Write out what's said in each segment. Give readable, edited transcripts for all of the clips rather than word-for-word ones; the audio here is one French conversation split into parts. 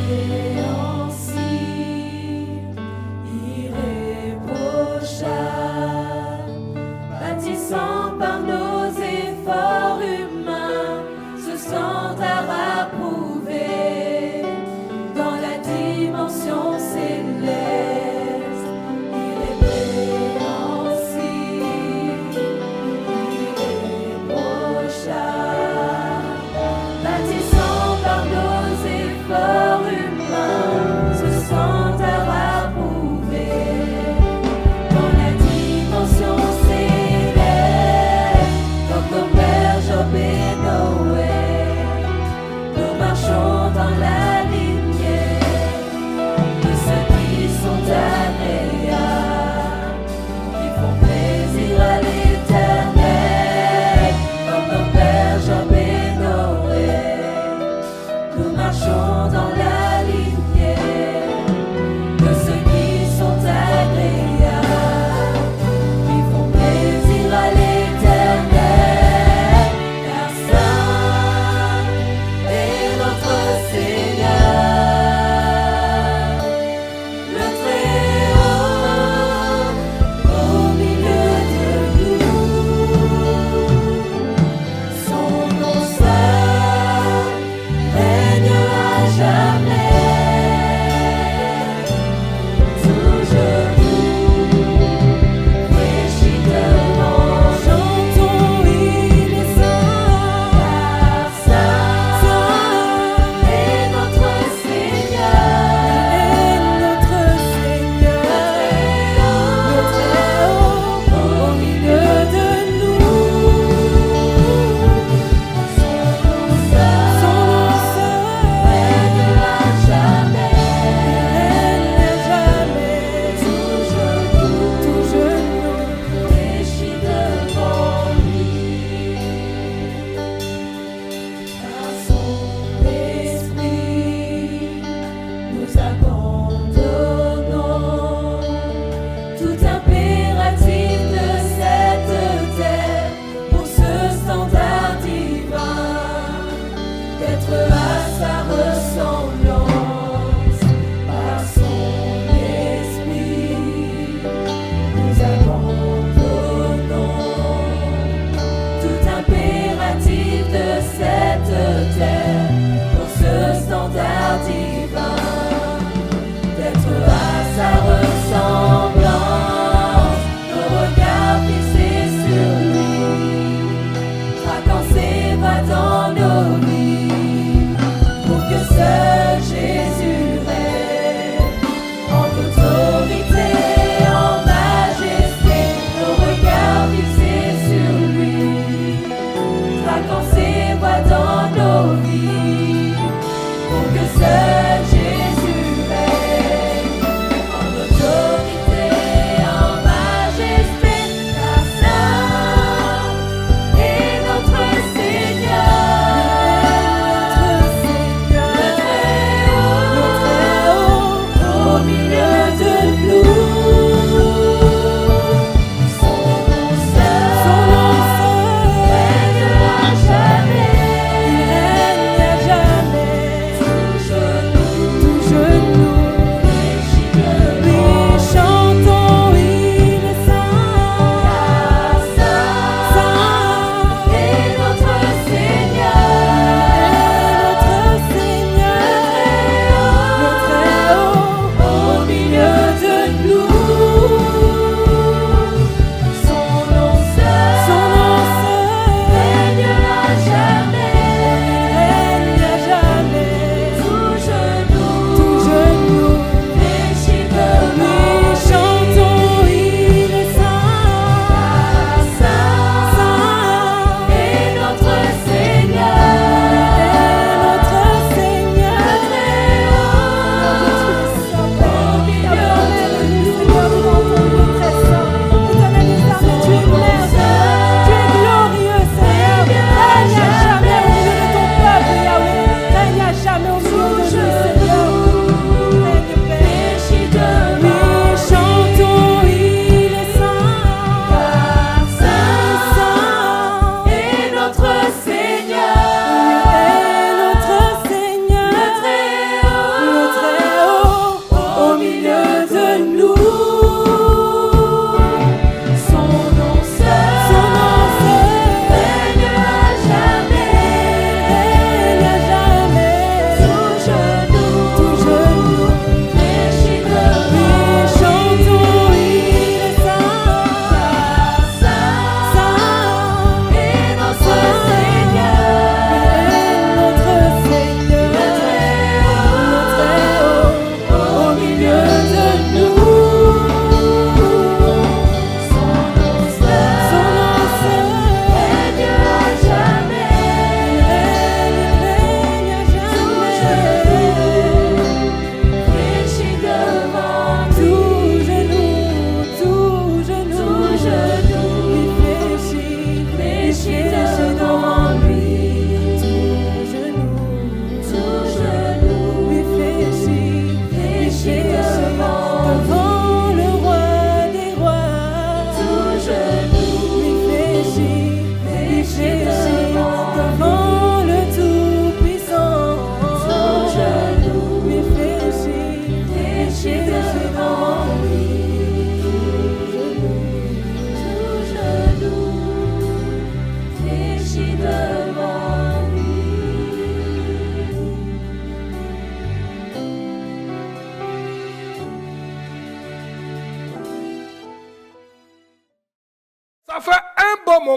incompréhensible, irréprochable, bâtissant par nos efforts humains ce standard approuvé dans la dimension céleste, irrépréhensible, irréprochable, bâtissant par nos efforts humains ce standard approuvé dans la dimension céleste, comme nos pères Job et Noé, nous marchons dans la lignée de ceux qui sont agréables, qui font plaisir à l'Éternel, comme nos pères Job et Noé. Nous marchons dans la lignée de ceux qui sont agréables, qui font plaisir à l'Éternel, car saint est notre Seigneur, le Très-Haut au milieu de nous. Son nom seul règne à jamais.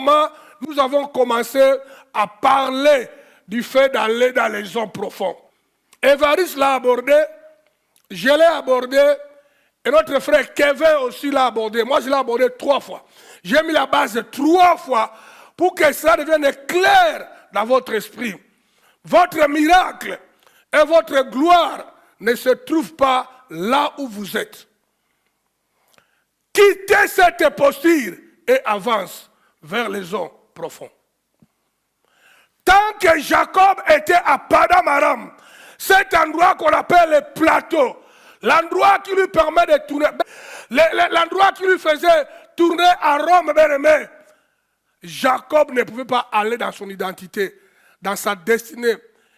moment, nous avons commencé à parler du fait d'aller dans les zones profondes. Évariste l'a abordé, je l'ai abordé, et notre frère Kevin aussi l'a abordé. Moi, je l'ai abordé 3 fois. J'ai mis la base 3 fois pour que ça devienne clair dans votre esprit. Votre miracle et votre gloire ne se trouvent pas là où vous êtes. Quittez cette posture et avance vers les eaux profondes. Tant que Jacob était à Padam Aram, cet endroit qu'on appelle le plateau, l'endroit qui lui permet de tourner, l'endroit qui lui faisait tourner à Rome, bien-aimé, Jacob ne pouvait pas aller dans son identité, dans sa destinée,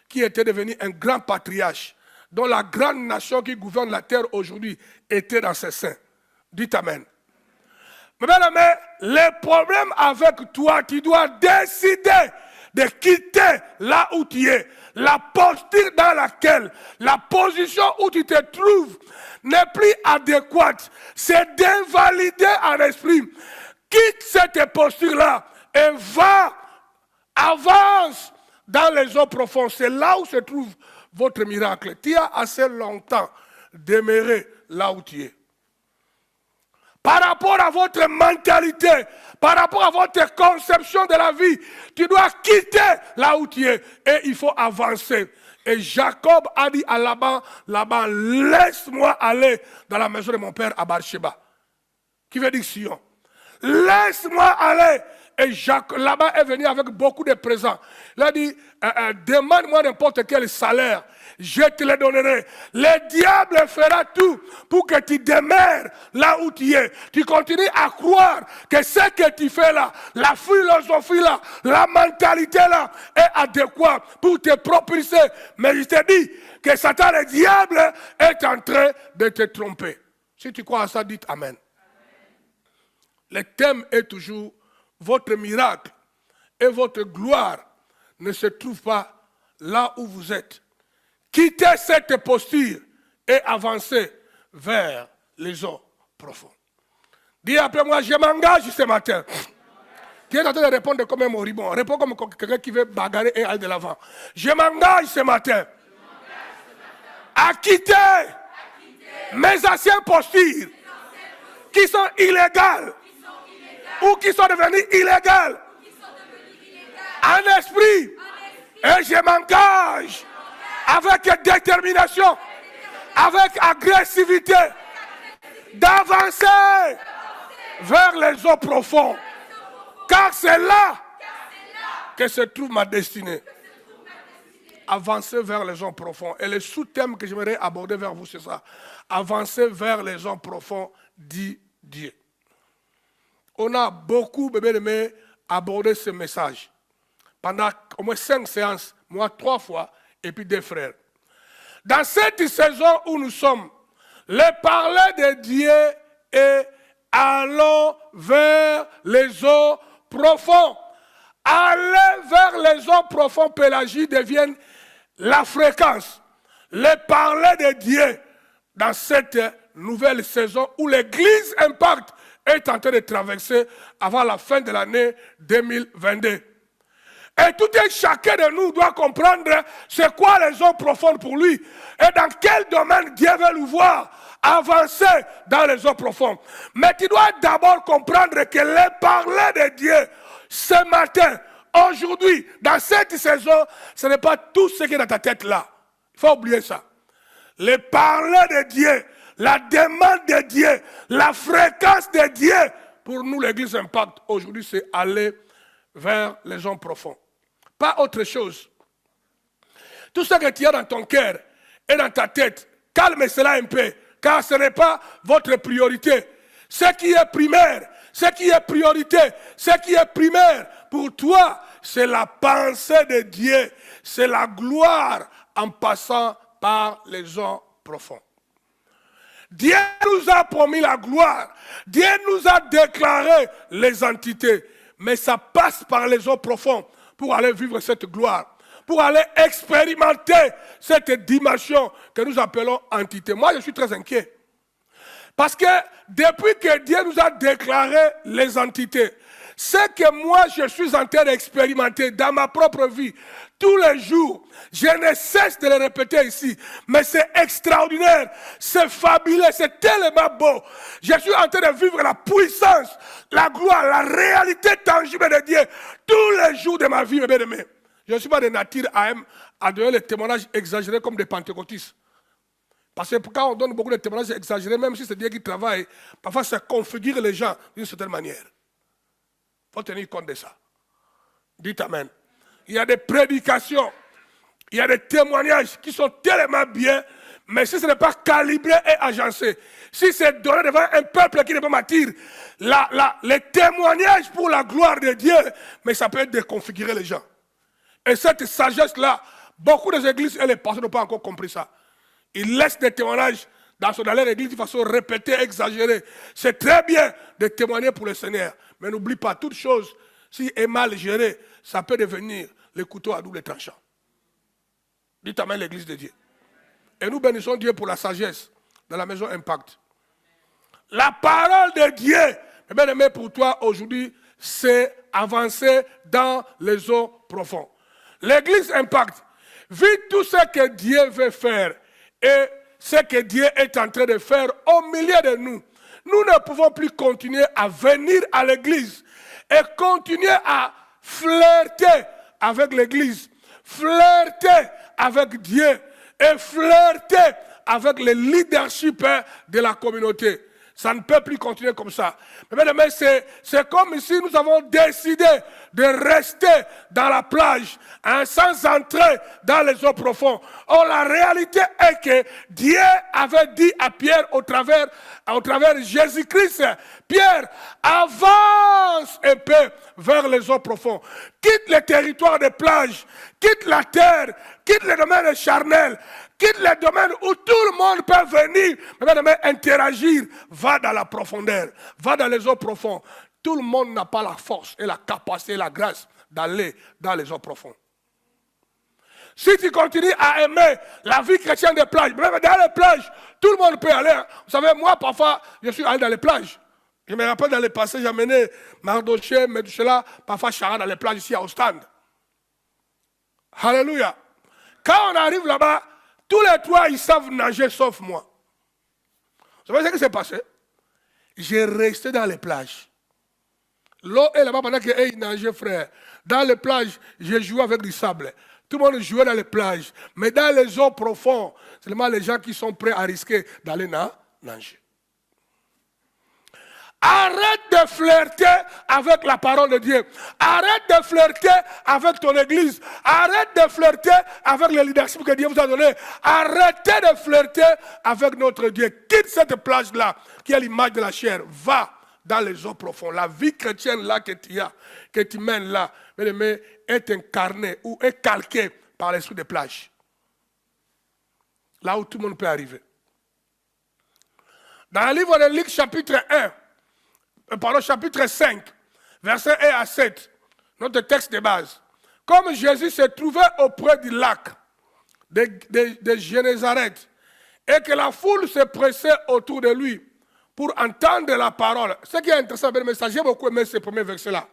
qui était devenu un grand patriarche, dont la grande nation qui gouverne la terre aujourd'hui était dans ses seins. Dites Amen. Mais bien-aimé, le problème avec toi, tu dois décider de quitter là où tu es. La posture dans laquelle, la position où tu te trouves n'est plus adéquate. C'est d'invalider en esprit. Quitte cette posture-là et va, avance dans les eaux profondes. C'est là où se trouve votre miracle. Tu as assez longtemps demeuré là où tu es. Par rapport à votre mentalité, par rapport à votre conception de la vie, tu dois quitter là où tu es et il faut avancer. Et Jacob a dit à Laban, laisse-moi aller dans la maison de mon père à Beersheba. Qui veut dire Sion. Laisse-moi aller. Et Laban est venu avec beaucoup de présents. Il a dit, demande-moi n'importe quel salaire, je te le donnerai. Le diable fera tout pour que tu demeures là où tu es. Tu continues à croire que ce que tu fais là, la philosophie là, la mentalité là, est adéquate pour te propulser. Mais je te dis que Satan, le diable, est en train de te tromper. Si tu crois à ça, dites Amen. Le thème est toujours votre miracle et votre gloire ne se trouvent pas là où vous êtes. Quittez cette posture et avancez vers les eaux profondes. Dis après moi, je m'engage ce matin. Tu es en train de répondre comme un moribond. Réponds comme quelqu'un qui veut bagarrer et aller de l'avant. Je m'engage ce matin à quitter mes anciennes postures qui sont illégales ou qui sont devenues illégales en esprit. Et je m'engage avec détermination, avec agressivité, d'avancer vers les eaux profondes. Car c'est là que se trouve ma destinée. Avancer vers les eaux profondes. Et le sous-thème que j'aimerais aborder vers vous, c'est ça. Avancer vers les eaux profondes, dit Dieu. On a beaucoup, bébé, abordé ce message. Pendant au moins 5 séances, moi 3 fois, et puis 2 frères. Dans cette saison où nous sommes, le parler de Dieu est allons vers les eaux profondes. Aller vers les eaux profondes, Pélagie, devient la fréquence. Le parler de Dieu dans cette nouvelle saison où l'Église Impact est en train de traverser avant la fin de l'année 2022. Et tout et chacun de nous doit comprendre c'est quoi les eaux profondes pour lui et dans quel domaine Dieu veut nous voir avancer dans les eaux profondes. Mais tu dois d'abord comprendre que le parler de Dieu ce matin, aujourd'hui, dans cette saison, ce n'est pas tout ce qui est dans ta tête là. Il faut oublier ça. Le parler de Dieu, la demande de Dieu, la fréquence de Dieu, pour nous l'Église Impact aujourd'hui, c'est aller vers les zones profondes. Pas autre chose. Tout ce que tu as dans ton cœur et dans ta tête, calme cela un peu, car ce n'est pas votre priorité. Ce qui est primaire, ce qui est priorité, ce qui est primaire pour toi, c'est la pensée de Dieu, c'est la gloire en passant par les zones profondes. Dieu nous a promis la gloire, Dieu nous a déclaré les entités, mais ça passe par les eaux profondes pour aller vivre cette gloire, pour aller expérimenter cette dimension que nous appelons entité. Moi, je suis très inquiet. Parce que depuis que Dieu nous a déclaré les entités, Ce que moi je suis en train d'expérimenter dans ma propre vie, tous les jours, je ne cesse de le répéter ici, mais c'est extraordinaire, c'est fabuleux, c'est tellement beau. Je suis en train de vivre la puissance, la gloire, la réalité tangible de Dieu tous les jours de ma vie, mes bien-aimés. Je ne suis pas de nature à donner les témoignages exagérés comme des pentecôtistes. Parce que quand on donne beaucoup de témoignages exagérés, même si c'est Dieu qui travaille, parfois ça configure les gens d'une certaine manière. Il faut tenir compte de ça. Dites Amen. Il y a des prédications, il y a des témoignages qui sont tellement bien, mais si ce n'est pas calibré et agencé, si c'est donné devant un peuple qui n'est pas mature, les témoignages pour la gloire de Dieu, mais ça peut déconfigurer les gens. Et cette sagesse-là, beaucoup des églises et les pasteurs n'ont pas encore compris ça. Ils laissent des témoignages dans leur église de façon répétée, exagérée. C'est très bien de témoigner pour le Seigneur. Mais n'oublie pas, toute chose, si est mal gérée, ça peut devenir le couteau à double tranchant. Dites Amen l'église de Dieu. Et nous bénissons Dieu pour la sagesse dans la maison Impact. La parole de Dieu, bien aimé pour toi aujourd'hui, c'est avancer dans les eaux profondes. L'église Impact vit tout ce que Dieu veut faire et ce que Dieu est en train de faire au milieu de nous. Nous ne pouvons plus continuer à venir à l'église et continuer à flirter avec l'église, flirter avec Dieu et flirter avec le leadership de la communauté. Ça ne peut plus continuer comme ça. Mais c'est comme si nous avons décidé de rester dans la plage, sans entrer dans les eaux profondes. Or, la réalité est que Dieu avait dit à Pierre au travers Jésus-Christ, Pierre, avance un peu vers les eaux profondes. Quitte les territoires de plage, quitte la terre, quitte les domaines charnels, quitte les domaines où tout le monde peut venir, mais interagir, va dans la profondeur, va dans les eaux profondes. Tout le monde n'a pas la force et la capacité et la grâce d'aller dans les eaux profondes. Si tu continues à aimer la vie chrétienne des plages, même dans les plages, tout le monde peut aller. Vous savez, moi, parfois, je suis allé dans les plages. Je me rappelle dans le passé, j'ai amené Mardoché, Méducela, parfois Chara dans les plages ici à Ostende. Alléluia. Quand on arrive là-bas, tous les trois, ils savent nager sauf moi. Vous savez ce qui s'est passé? J'ai resté dans les plages. L'eau est là-bas pendant qu'ils nageaient, frère. Dans les plages, j'ai joué avec du sable. Tout le monde jouait dans les plages. Mais dans les eaux profondes, c'est seulement les gens qui sont prêts à risquer d'aller nager. Arrête de flirter avec la parole de Dieu. Arrête de flirter avec ton église. Arrête de flirter avec le leadership que Dieu vous a donné. Arrêtez de flirter avec notre Dieu. Quitte cette plage-là, qui est l'image de la chair. Va dans les eaux profondes. La vie chrétienne là que tu as, que tu mènes là, mais est incarnée ou est calquée par l'esprit de plage. Là où tout le monde peut arriver. Dans le livre de Luc chapitre 5, versets 1 à 7, notre texte de base. Comme Jésus se trouvait auprès du lac de Génézareth et que la foule se pressait autour de lui pour entendre la parole. Ce qui est intéressant, mais ça, j'ai beaucoup aimé ce premier verset-là.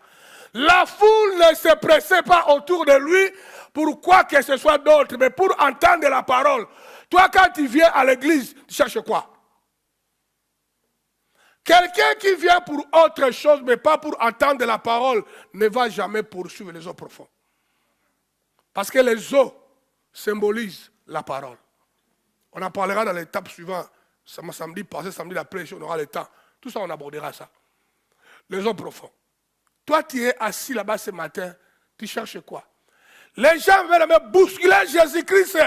La foule ne se pressait pas autour de lui pour quoi que ce soit d'autre, mais pour entendre la parole. Toi, quand tu viens à l'église, tu cherches quoi? Quelqu'un qui vient pour autre chose, mais pas pour entendre la parole, ne va jamais poursuivre les eaux profondes. Parce que les eaux symbolisent la parole. On en parlera dans l'étape suivante. Samedi passé, samedi d'après, on aura le temps. Tout ça, on abordera ça. Les eaux profondes. Toi, tu es assis là-bas ce matin, tu cherches quoi? Les gens veulent bousculer Jésus-Christ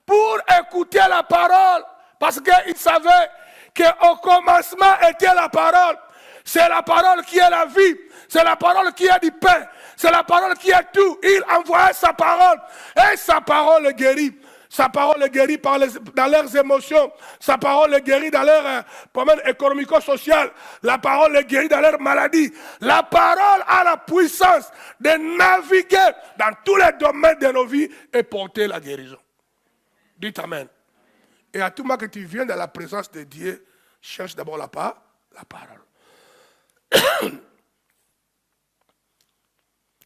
pour écouter la parole. Parce qu'ils savaient qu'au commencement était la parole. C'est la parole qui est la vie. C'est la parole qui est du pain. C'est la parole qui est tout. Il envoyait sa parole. Et sa parole guérit. Sa parole guérit dans leurs émotions. Sa parole guérit dans leur problème économico-social. La parole guérit dans leurs maladies. La parole a la puissance de naviguer dans tous les domaines de nos vies et porter la guérison. Dites Amen. Et à tout moment que tu viens dans la présence de Dieu, cherche d'abord la parole.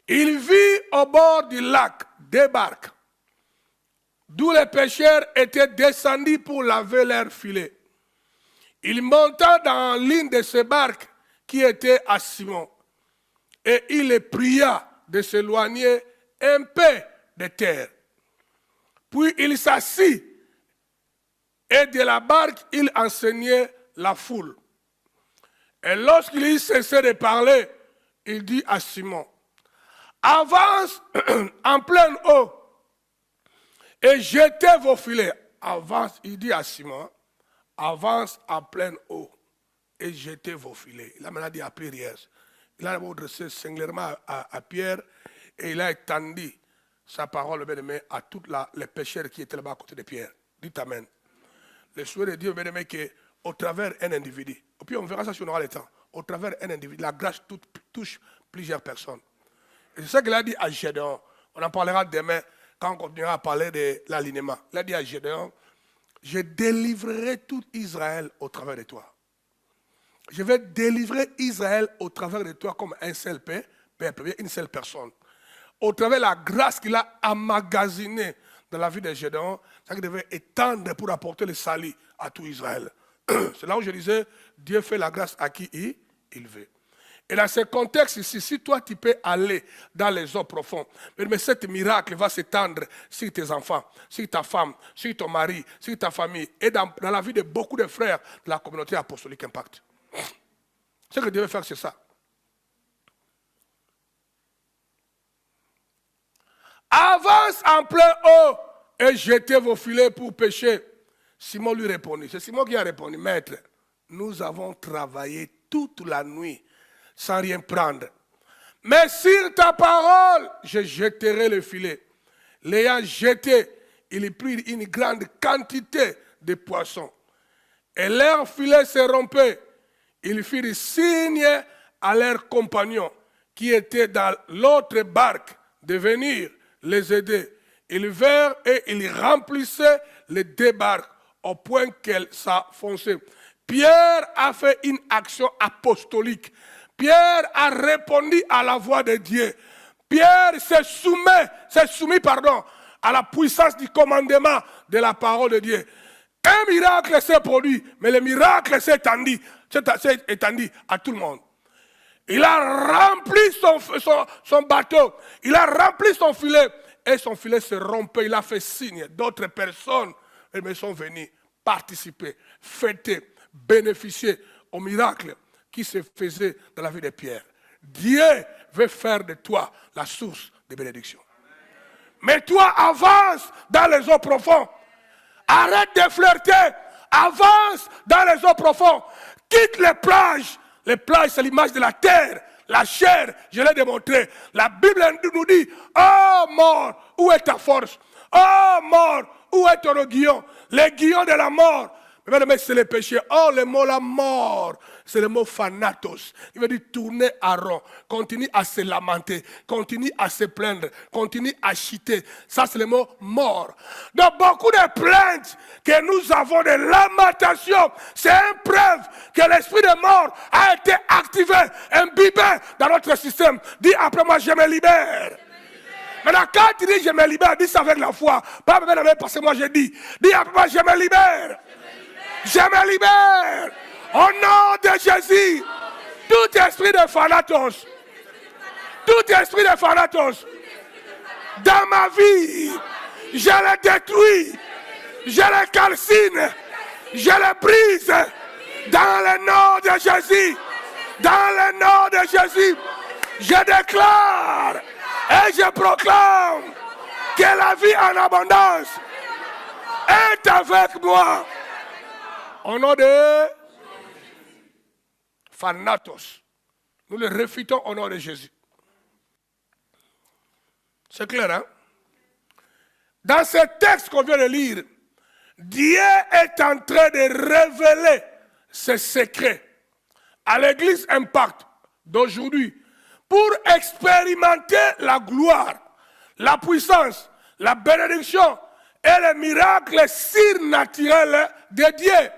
Il vit au bord du lac des barques, d'où les pêcheurs étaient descendus pour laver leurs filets. Il monta dans l'une de ces barques qui était à Simon, et il les pria de s'éloigner un peu de terre. Puis il s'assit, et de la barque, il enseignait la foule. Et lorsqu'il eut cessé de parler, il dit à Simon, avance en pleine eau et jetez vos filets. Avance, il dit à Simon, avance en pleine eau et jetez vos filets. Il a maintenant dit à Pierre, il a adressé singulièrement à Pierre et il a étendu sa parole, bien-aimé, à tous les pécheurs qui étaient là-bas à côté de Pierre. Dites Amen. Le souhait de Dieu, bien-aimé, qu'au travers d'un individu, et puis on verra ça si on aura le temps, au travers d'un individu, la grâce touche plusieurs personnes. Et c'est ça qu'il a dit à Gédéon. On en parlera demain quand on continuera à parler de l'alignement. Il a dit à Gédéon, je délivrerai tout Israël au travers de toi. Je vais délivrer Israël au travers de toi comme un seul peuple, une seule personne. Au travers de la grâce qu'il a emmagasinée dans la vie de Gédéon, ça qu'il devait étendre pour apporter le salut à tout Israël. C'est là où je disais, Dieu fait la grâce à qui il veut. Et dans ce contexte ici, si toi tu peux aller dans les eaux profondes, mais cet miracle va s'étendre sur tes enfants, sur ta femme, sur ton mari, sur ta famille, et dans la vie de beaucoup de frères de la communauté apostolique Impact. Ce que Dieu veut faire, c'est ça. Avance en plein eau et jetez vos filets pour pêcher. Simon lui répondit, c'est Simon qui a répondu, maître, nous avons travaillé toute la nuit sans rien prendre. Mais sur ta parole, je jetterai le filet. L'ayant jeté, il prit une grande quantité de poissons. Et leur filet se rompait. Ils firent signe à leurs compagnons qui étaient dans l'autre barque de venir les aider. Ils vinrent et ils remplissaient les deux barques au point qu'elles s'enfonçaient. Pierre a fait une action apostolique. Pierre a répondu à la voix de Dieu. Pierre s'est soumis à la puissance du commandement de la parole de Dieu. Un miracle s'est produit, mais le miracle s'est étendu à tout le monde. Il a rempli son bateau, il a rempli son filet, et son filet se rompait, il a fait signe. D'autres personnes sont venues participer, fêter, bénéficier au miracle qui se faisait dans la vie de Pierre. Dieu veut faire de toi la source de bénédiction. Mais toi, avance dans les eaux profondes. Arrête de flirter. Avance dans les eaux profondes. Quitte les plages. Les plages, c'est l'image de la terre, la chair. Je l'ai démontré. La Bible nous dit, oh mort, où est ta force? Oh mort, où est ton aiguillon? L'aiguillon de la mort. Mais c'est le péché. Oh, le mot la mort, c'est le mot thanatos. Il veut dire tourner à rond. Continue à se lamenter. Continue à se plaindre. Continue à chiter. Ça, c'est le mot mort. Dans beaucoup de plaintes que nous avons de lamentation, c'est une preuve que l'esprit de mort a été activé, imbibé dans notre système. Dis après moi, je me libère. Maintenant, quand tu dis je me libère, dis ça avec la foi. Pas même parce que moi je dis. Dis après moi, je me libère. Je me libère. Au nom de Jésus. Tout esprit de thanatos. Tout esprit de thanatos. Dans ma vie. Je le détruis. Je le calcine. Je le brise. Dans le nom de Jésus. Dans le nom de Jésus. Je déclare. Et je proclame. Que la vie en abondance. Est avec moi. Au nom de thanatos. Nous le refutons au nom de Jésus. C'est clair, hein? Dans ce texte qu'on vient de lire, Dieu est en train de révéler ses secrets à l'église Impact d'aujourd'hui pour expérimenter la gloire, la puissance, la bénédiction et les miracles surnaturels de Dieu.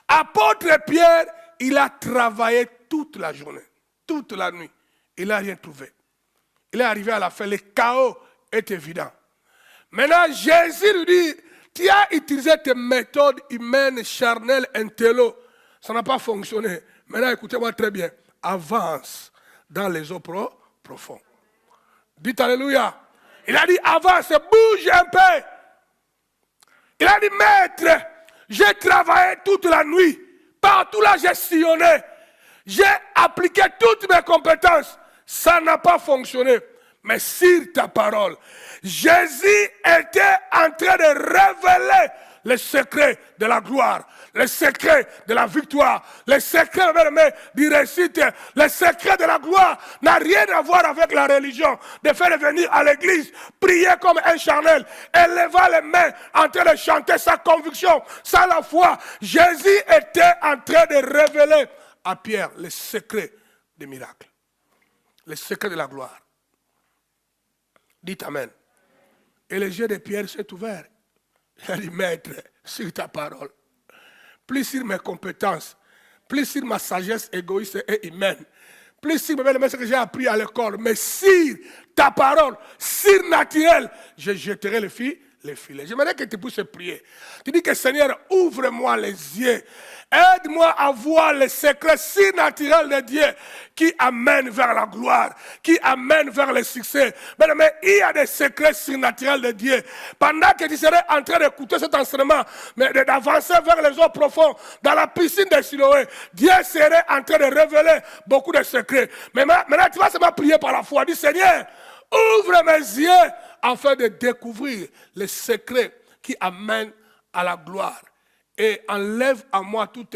Apôtre Pierre, il a travaillé toute la journée, toute la nuit. Il n'a rien trouvé. il est arrivé à la fin, le chaos est évident. Maintenant, Jésus lui dit, tu as utilisé tes méthodes humaines, charnelles, intello. Ça n'a pas fonctionné. Maintenant, écoutez-moi très bien. Avance dans les eaux profondes. Dites alléluia. Il a dit, avance, bouge un peu. Il a dit, maître, j'ai travaillé toute la nuit. Partout là, j'ai sillonné. J'ai appliqué toutes mes compétences. Ça n'a pas fonctionné. Mais sur ta parole, Jésus était en train de révéler les secrets de la gloire, les secrets de la victoire, les secrets du réussite, les secrets de la gloire n'a rien à voir avec la religion. De faire venir à l'église, prier comme un charnel, élever les mains, en train de chanter sa conviction, sans la foi. Jésus était en train de révéler à Pierre les secrets des miracles, les secrets de la gloire. Dites Amen. Et les yeux de Pierre s'est ouvert. Il a dit, maître, sur ta parole, plus sur mes compétences, plus sur ma sagesse égoïste et humaine, plus sur ce que j'ai appris à l'école, mais sur ta parole, surnaturelle, je jetterai les filets. J'aimerais que tu puisses prier. Tu dis que Seigneur, ouvre-moi les yeux. Aide-moi à voir les secrets surnaturels de Dieu qui amènent vers la gloire, qui amènent vers le succès. Mais il y a des secrets surnaturels de Dieu. Pendant que tu serais en train d'écouter cet enseignement, mais d'avancer vers les eaux profondes, dans la piscine de Siloé, Dieu serait en train de révéler beaucoup de secrets. Mais maintenant, tu vas seulement prier par la foi. Dis, Seigneur, ouvre mes yeux afin de découvrir les secrets qui amènent à la gloire. Et enlève à moi toute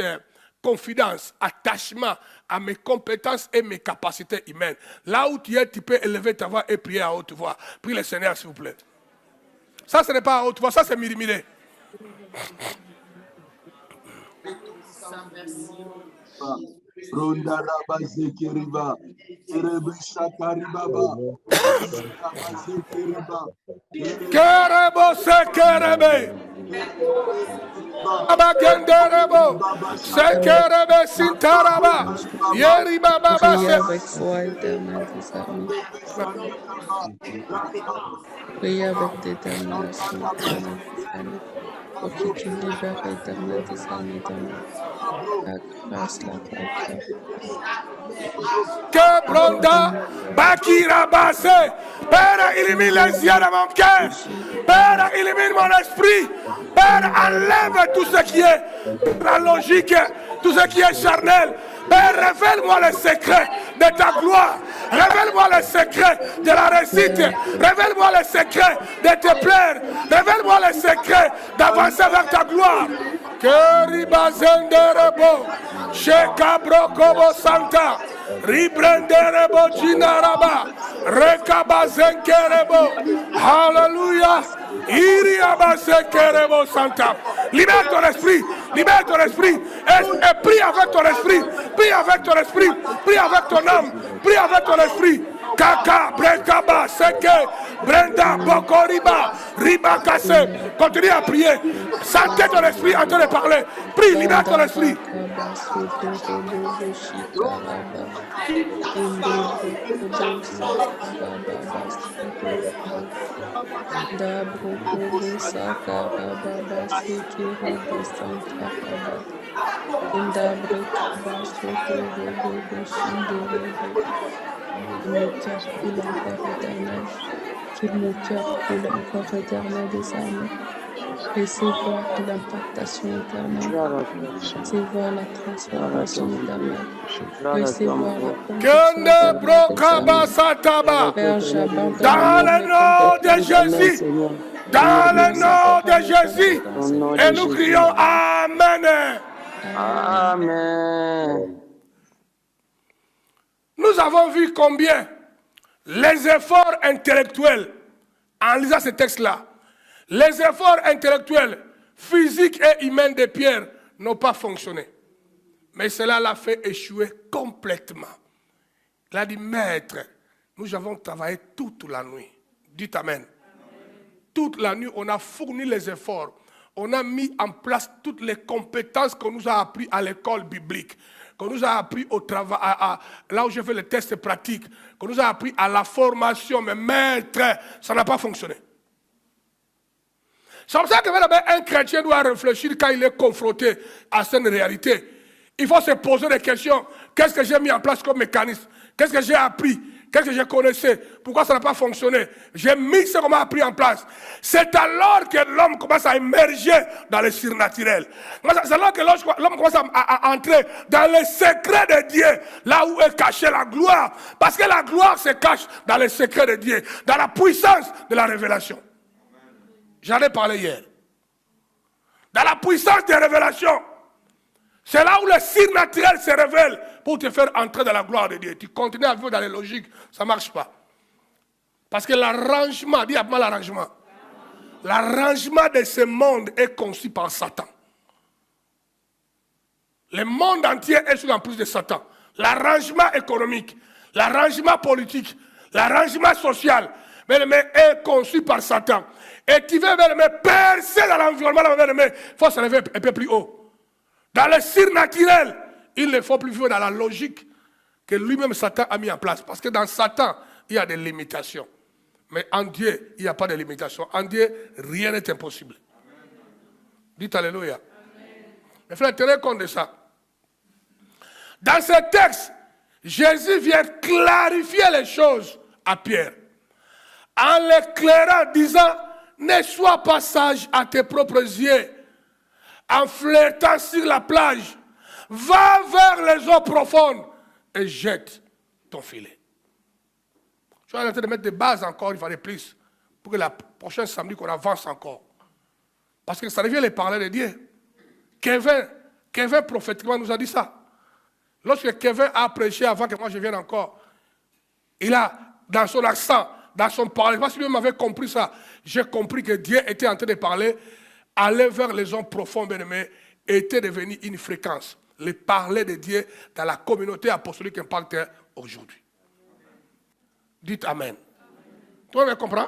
confidence, attachement à mes compétences et mes capacités humaines. Là où tu es, tu peux élever ta voix et prier à haute voix. Prie le Seigneur, s'il vous plaît. Ça, ce n'est pas à haute voix, ça, c'est mirimilé. Kerebo se kerebe. Abagenderebo. Se kerebe sintaraba. Yeri baba se. Priez avec détermination. Pour que tu libères éternel des années dans la grâce, la grâce. Que Bronda, Bakira Basse, Père, illumine les yeux de mon cœur, Père, illumine mon esprit, Père, enlève tout ce qui est la logique, tout ce qui est charnel. Père, révèle-moi les secrets de ta gloire. Révèle-moi les secrets de la réussite. Révèle-moi les secrets de te plaire. Révèle-moi les secrets d'avancer vers ta gloire. Que ribazenderebo, shekabro kobo santa, ribrenderebo jinaraba, rekabazenkerebo. Hallelujah. Iriabazekerebo santa. Libère ton esprit. Libère ton esprit. Et prie avec ton esprit. Prie avec ton esprit. Prie avec ton âme. Prie avec ton esprit. Kaka, Brekaba, Seke, Brenda, Bokoriba, Riba Kasse. Continue à prier. Sentez ton esprit en train de parler. Prie, libère ton esprit. Qu'il mon cœur coule encore éternel des âmes. Recevoir l'impactation éternelle. Recevoir la transformation éternelle. Recevoir la dans le nom de Jésus. Dans le nom de Jésus. Et nous crions Amen. Amen. Nous avons vu combien les efforts intellectuels, en lisant ce texte-là, les efforts intellectuels, physiques et humains de Pierre n'ont pas fonctionné. Mais cela l'a fait échouer complètement. Il a dit, maître, nous avons travaillé toute la nuit. Dites Amen. Toute la nuit, on a fourni les efforts. on a mis en place toutes les compétences qu'on nous a apprises à l'école biblique, qu'on nous a appris au travail, là où j'ai fait les tests pratiques, qu'on nous a appris à la formation, mais maître, ça n'a pas fonctionné. C'est pour ça qu'un chrétien doit réfléchir quand il est confronté à cette réalité. Il faut se poser des questions. Qu'est-ce que j'ai mis en place comme mécanisme? Qu'est-ce que j'ai appris? Qu'est-ce que je connaissais? Pourquoi ça n'a pas fonctionné? J'ai mis ce qu'on m'a appris en place. C'est alors que l'homme commence à émerger dans le surnaturel. C'est alors que l'homme commence à entrer dans les secrets de Dieu, là où est cachée la gloire. Parce que la gloire se cache dans les secrets de Dieu, dans la puissance de la révélation. J'en ai parlé hier. Dans la puissance des révélations. C'est là où le surnaturel se révèle pour te faire entrer dans la gloire de Dieu. Tu continues à vivre dans les logiques, ça ne marche pas. Parce que l'arrangement, dis après l'arrangement. L'arrangement de ce monde est conçu par Satan. Le monde entier est sous l'emprise de Satan. L'arrangement économique, l'arrangement politique, l'arrangement social, est conçu par Satan. Et tu veux percer dans l'environnement, il faut se lever un peu plus haut. Dans le surnaturel, il ne faut plus vivre dans la logique que lui-même Satan a mis en place. Parce que dans Satan, il y a des limitations. Mais en Dieu, il n'y a pas de limitation. En Dieu, rien n'est impossible. Amen. Dites Alléluia. Amen. Mes frères, tenez compte de ça. Dans ce texte, Jésus vient clarifier les choses à Pierre. En l'éclairant, disant, ne sois pas sage à tes propres yeux. En flirtant sur la plage, va vers les eaux profondes et jette ton filet. Je suis en train de mettre des bases encore, il fallait plus, pour que la prochaine samedi qu'on avance encore. Parce que ça revient les parler de Dieu. Kevin prophétiquement nous a dit ça. Lorsque Kevin a prêché avant que moi je vienne encore, il a, dans son accent, dans son parler, parce que lui m'avait compris ça, j'ai compris que Dieu était en train de parler. Aller vers les hommes profonds, bien-aimés, était devenu une fréquence. Le parler de Dieu dans la communauté apostolique impacte aujourd'hui. Dites Amen. Tout le monde comprend?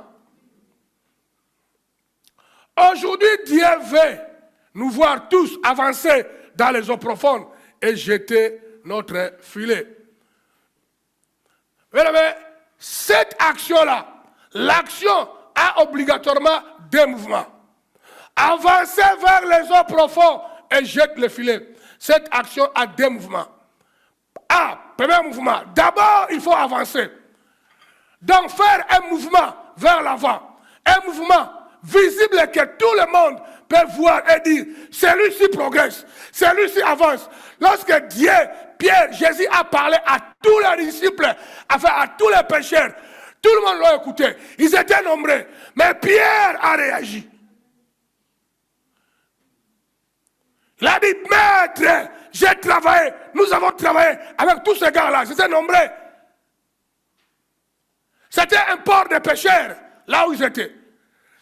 Aujourd'hui, Dieu veut nous voir tous avancer dans les eaux profondes et jeter notre filet. Bien-aimés, cette action-là, l'action a obligatoirement deux mouvements. Avancer vers les eaux profondes et jette le filet. Cette action a deux mouvements. Premier mouvement. D'abord, il faut avancer. Donc, faire un mouvement vers l'avant. Un mouvement visible que tout le monde peut voir et dire, celui-ci progresse, celui-ci avance. Lorsque Dieu, Pierre, Jésus a parlé à tous les disciples, enfin à tous les pécheurs, tout le monde l'a écouté. Ils étaient nombreux. Mais Pierre a réagi. Il a dit, maître, j'ai travaillé, nous avons travaillé avec tous ces gars-là, c'était nombreux. C'était un port de pêcheurs, là où ils étaient.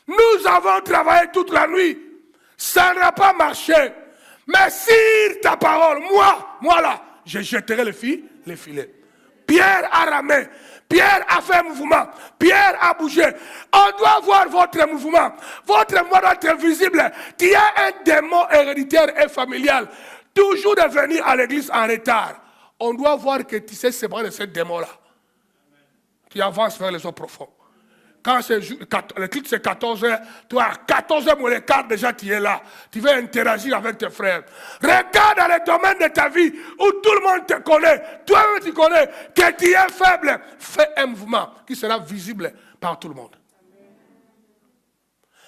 Nous avons travaillé toute la nuit, ça n'a pas marché. Mais sur ta parole, moi là, je jetterai les filets. Pierre a ramé. Pierre a fait un mouvement. Pierre a bougé. On doit voir votre mouvement. Votre mouvement doit être visible. Il y a un démon héréditaire et familial. Toujours de venir à l'église en retard. On doit voir que tu sais séparer de ce démon-là. Tu avances vers les eaux profondes. Quand le culte c'est 14h, toi à 14h moins le quart déjà tu es là. Tu veux interagir avec tes frères. Regarde dans le domaine de ta vie où tout le monde te connaît. Toi-même tu connais que tu es faible. Fais un mouvement qui sera visible par tout le monde.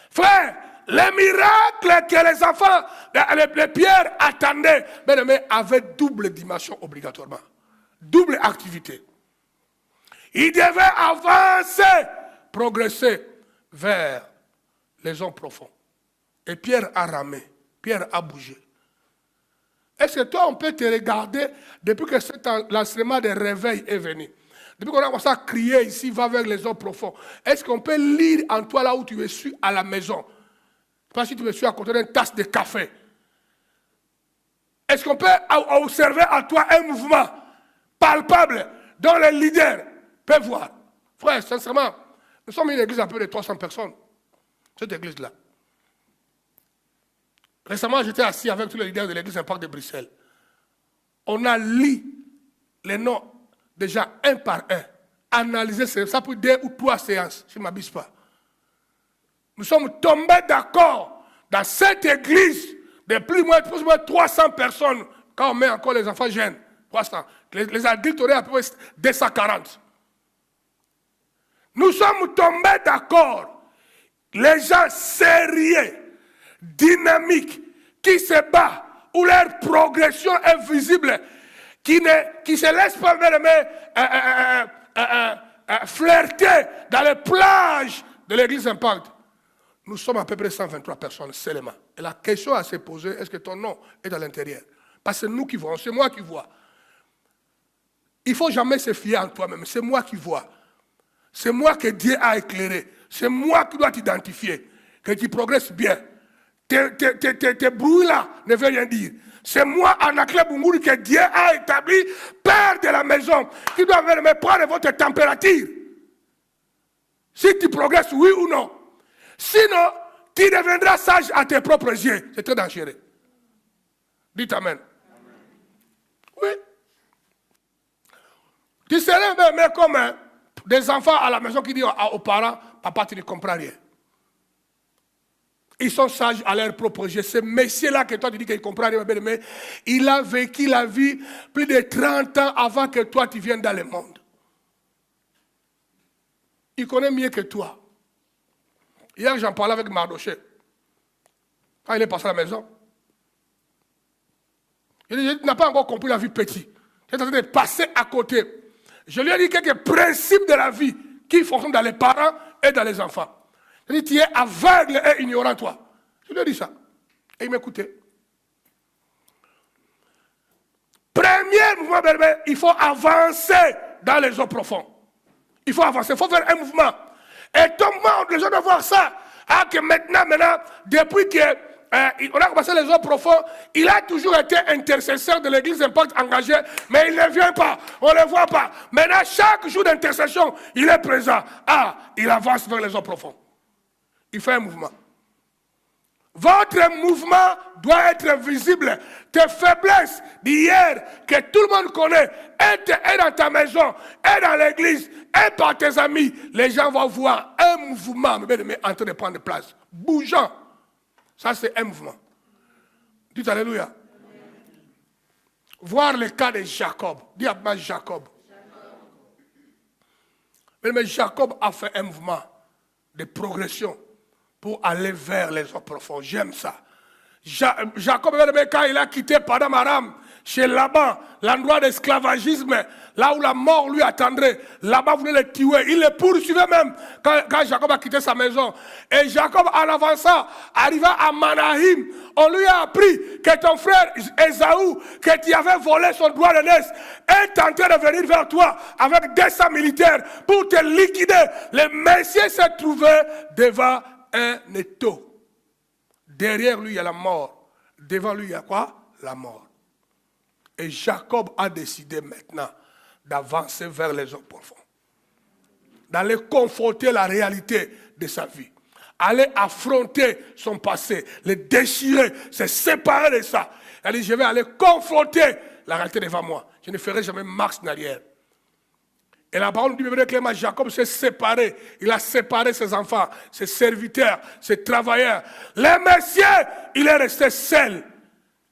Frère, les miracles que les enfants, les pierres attendaient, mais avaient double dimension obligatoirement. Double activité. Ils devaient avancer, progresser vers les hommes profonds. Et Pierre a ramé, Pierre a bougé. Est-ce que toi, on peut te regarder depuis que l'enseignement de réveil est venu? Depuis qu'on a commencé à crier ici, va vers les hommes profonds. Est-ce qu'on peut lire en toi là où tu es su à la maison? Pas si tu me suis à côté d'une tasse de café. Est-ce qu'on peut observer en toi un mouvement palpable dont les leaders peuvent voir? Frère, sincèrement, nous sommes une église à peu de 300 personnes. Cette église-là. Récemment, j'étais assis avec tous les leaders de l'église Impact de Bruxelles. On a lu les noms déjà un par un. Analysé ça pour 2 ou 3 séances, je ne m'abuse pas. Nous sommes tombés d'accord dans cette église de plus ou moins 300 personnes, quand on met encore les enfants jeunes, 300. Les adultes auraient à peu près 240. Nous sommes tombés d'accord. Les gens sérieux, dynamiques, qui se battent, où leur progression est visible, qui se laissent pas flirter dans les plages de l'église Impact. Nous sommes à peu près 123 personnes seulement. Et la question à se poser, est-ce que ton nom est à l'intérieur? Parce que c'est nous qui voyons, c'est moi qui vois. Il ne faut jamais se fier en toi-même, c'est moi qui vois. C'est moi que Dieu a éclairé. C'est moi qui dois t'identifier, que tu progresses bien. Tes bruits là ne veulent rien dire. C'est moi, Anaclé Bungouri, que Dieu a établi père de la maison, qui doit me prendre votre température. Si tu progresses, oui ou non. Sinon, tu deviendras sage à tes propres yeux. C'est très dangereux. Dites Amen. Oui. Tu serais même comme des enfants à la maison qui disent aux parents, papa, tu ne comprends rien. Ils sont sages à leur propre yeux. Ce monsieur-là que toi tu dis qu'il ne comprend rien, mais il a vécu la vie plus de 30 ans avant que toi tu viennes dans le monde. Il connaît mieux que toi. Hier, j'en parlais avec Mardoché. Quand il est passé à la maison, il dit, tu n'as pas encore compris la vie petite. Tu es en train de passer à côté. Je lui ai dit quelques principes de la vie qui fonctionnent dans les parents et dans les enfants. Il dit, tu es aveugle et ignorant, toi. Je lui ai dit ça. Et il m'écoutait. Premier mouvement, il faut avancer dans les eaux profondes. Il faut avancer, il faut faire un mouvement. Et ton monde, les gens doivent voir ça. Ah, que maintenant, depuis qu'on a commencé les eaux profondes, il a toujours été intercesseur de l'église Impact engagé, mais il ne vient pas, on ne le voit pas. Maintenant, chaque jour d'intercession, il est présent. Ah, il avance vers les eaux profondes. Il fait un mouvement. Votre mouvement doit être visible. Tes faiblesses d'hier, que tout le monde connaît, et dans ta maison, et dans l'église, et par tes amis, les gens vont voir un mouvement en train de prendre place. Bougeant. Ça, c'est un mouvement. Dites Alléluia. Voir le cas de Jacob. Dis à moi Jacob. Mais Jacob a fait un mouvement de progression pour aller vers les eaux profondes. J'aime ça. Jacob, quand il a quitté Padam Aram, chez Laban, l'endroit d'esclavagisme, là où la mort lui attendrait, Laban voulait le tuer. Il le poursuivait même quand Jacob a quitté sa maison. Et Jacob, en avançant, arriva à Manahim, on lui a appris que ton frère Ésaü, que tu avais volé son droit de naissance, est en train de venir vers toi avec 200 militaires pour te liquider. Le Messie s'est trouvé devant un étau. Derrière lui, il y a la mort. Devant lui, il y a quoi? La mort. Et Jacob a décidé maintenant d'avancer vers les eaux profondes. D'aller confronter la réalité de sa vie. Aller affronter son passé, le déchirer, se séparer de ça. Elle dit, je vais aller confronter la réalité devant moi. Je ne ferai jamais marche en arrière. Et la parole du Bible clairement, Jacob s'est séparé. Il a séparé ses enfants, ses serviteurs, ses travailleurs. Le Messie, il est resté seul.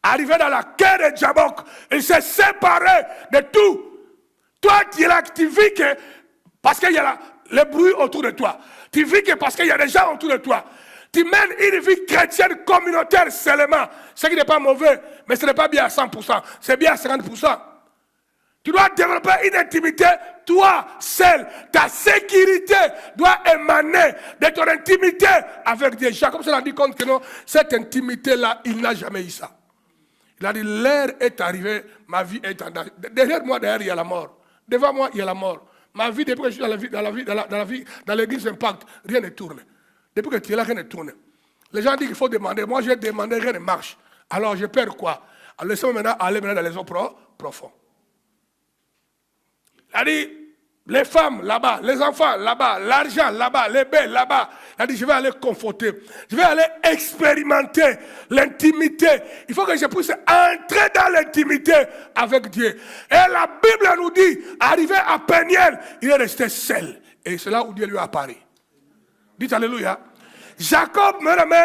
Arrivé dans la quai de Jabok, il s'est séparé de tout. Toi, tu es là, tu vis que parce qu'il y a le bruit autour de toi. Tu vis que parce qu'il y a des gens autour de toi. Tu mènes une vie chrétienne communautaire seulement. Ce qui n'est pas mauvais, mais ce n'est pas bien à 100%. C'est bien à 50%. Tu dois développer une intimité, toi seul. Ta sécurité doit émaner de ton intimité avec Dieu. Jacob s'est rendu compte que non, cette intimité-là, il n'a jamais eu ça. Il a dit, l'heure est arrivée, ma vie est en danger. Derrière moi, il y a la mort. Devant moi, il y a la mort. Ma vie, depuis que je suis dans l'église Impact, rien ne tourne. Depuis que tu es là, rien ne tourne. Les gens disent qu'il faut demander. Moi, j'ai demandé, rien ne marche. Alors, je perds quoi? Alors, laissons-moi maintenant aller dans les eaux profondes. Il a dit, Les femmes là-bas, les enfants là-bas, l'argent là-bas, les belles là-bas. Il a dit, je vais aller conforter. Je vais aller expérimenter l'intimité. Il faut que je puisse entrer dans l'intimité avec Dieu. Et la Bible nous dit, arrivé à Péniel, il est resté seul. Et c'est là où Dieu lui a apparu. Dites alléluia. Jacob, mes amis,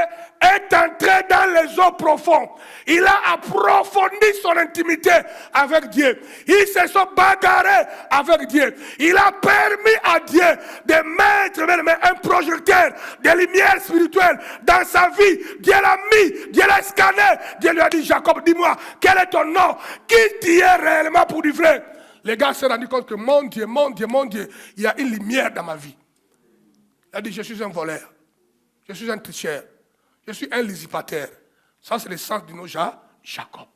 est entré dans les eaux profondes. Il a approfondi son intimité avec Dieu. Ils se sont bagarrés avec Dieu. Il a permis à Dieu de mettre, mes amis, un projecteur de lumière spirituelle dans sa vie. Dieu l'a mis, Dieu l'a scanné. Dieu lui a dit, Jacob, dis-moi, quel est ton nom? Qui tu es réellement pour du vrai? Les gars se sont rendus compte que mon Dieu, il y a une lumière dans ma vie. Il a dit, je suis un voleur. Je suis un tricheur. Je suis un lésipataire. Ça, c'est le sens du nom Jacob.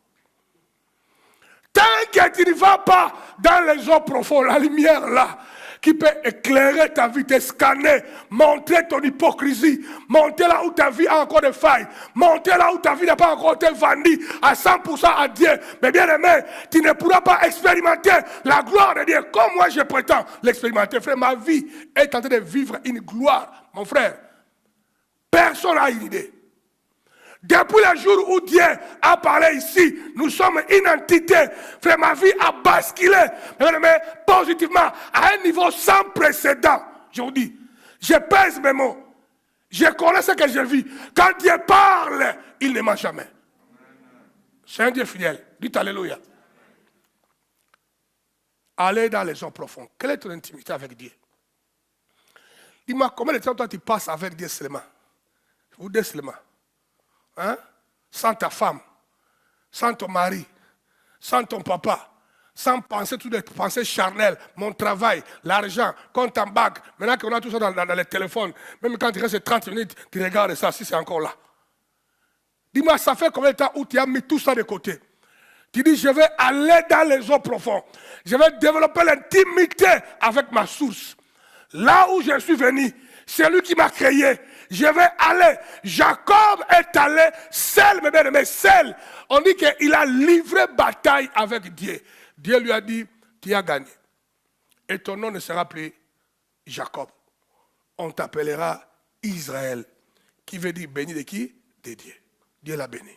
Tant que tu ne vas pas dans les eaux profondes, la lumière là, qui peut éclairer ta vie, te scanner, montrer ton hypocrisie, monter là où ta vie a encore des failles, monter là où ta vie n'a pas encore été vendue à 100% à Dieu. Mais bien aimé, tu ne pourras pas expérimenter la gloire de Dieu comme moi je prétends l'expérimenter. Frère, ma vie est en train de vivre une gloire, mon frère. Personne n'a une idée. Depuis le jour où Dieu a parlé ici, nous sommes une entité. Frère, ma vie a basculé, mais positivement, à un niveau sans précédent. Je vous dis, je pèse mes mots. Je connais ce que je vis. Quand Dieu parle, il ne ment jamais. C'est un Dieu fidèle. Dites alléluia. Allez dans les eaux profondes. Quelle est ton intimité avec Dieu? Dis-moi, combien de temps toi tu passes avec Dieu seulement? Ou Dieu seulement? Hein? Sans ta femme, sans ton mari, sans ton papa, sans penser toutes les pensées charnelles, mon travail, l'argent, compte en banque. Maintenant qu'on a tout ça dans les téléphones, même quand il reste 30 minutes, tu regardes ça, si c'est encore là. Dis-moi, ça fait combien de temps où tu as mis tout ça de côté? Tu dis, je vais aller dans les eaux profondes. Je vais développer l'intimité avec ma source. Là où je suis venu, c'est lui qui m'a créé. Je vais aller. Jacob est allé seul, mes bien-aimés, seul. On dit qu'il a livré bataille avec Dieu. Dieu lui a dit, tu as gagné. Et ton nom ne sera plus Jacob. On t'appellera Israël. Qui veut dire béni de qui? De Dieu. Dieu l'a béni.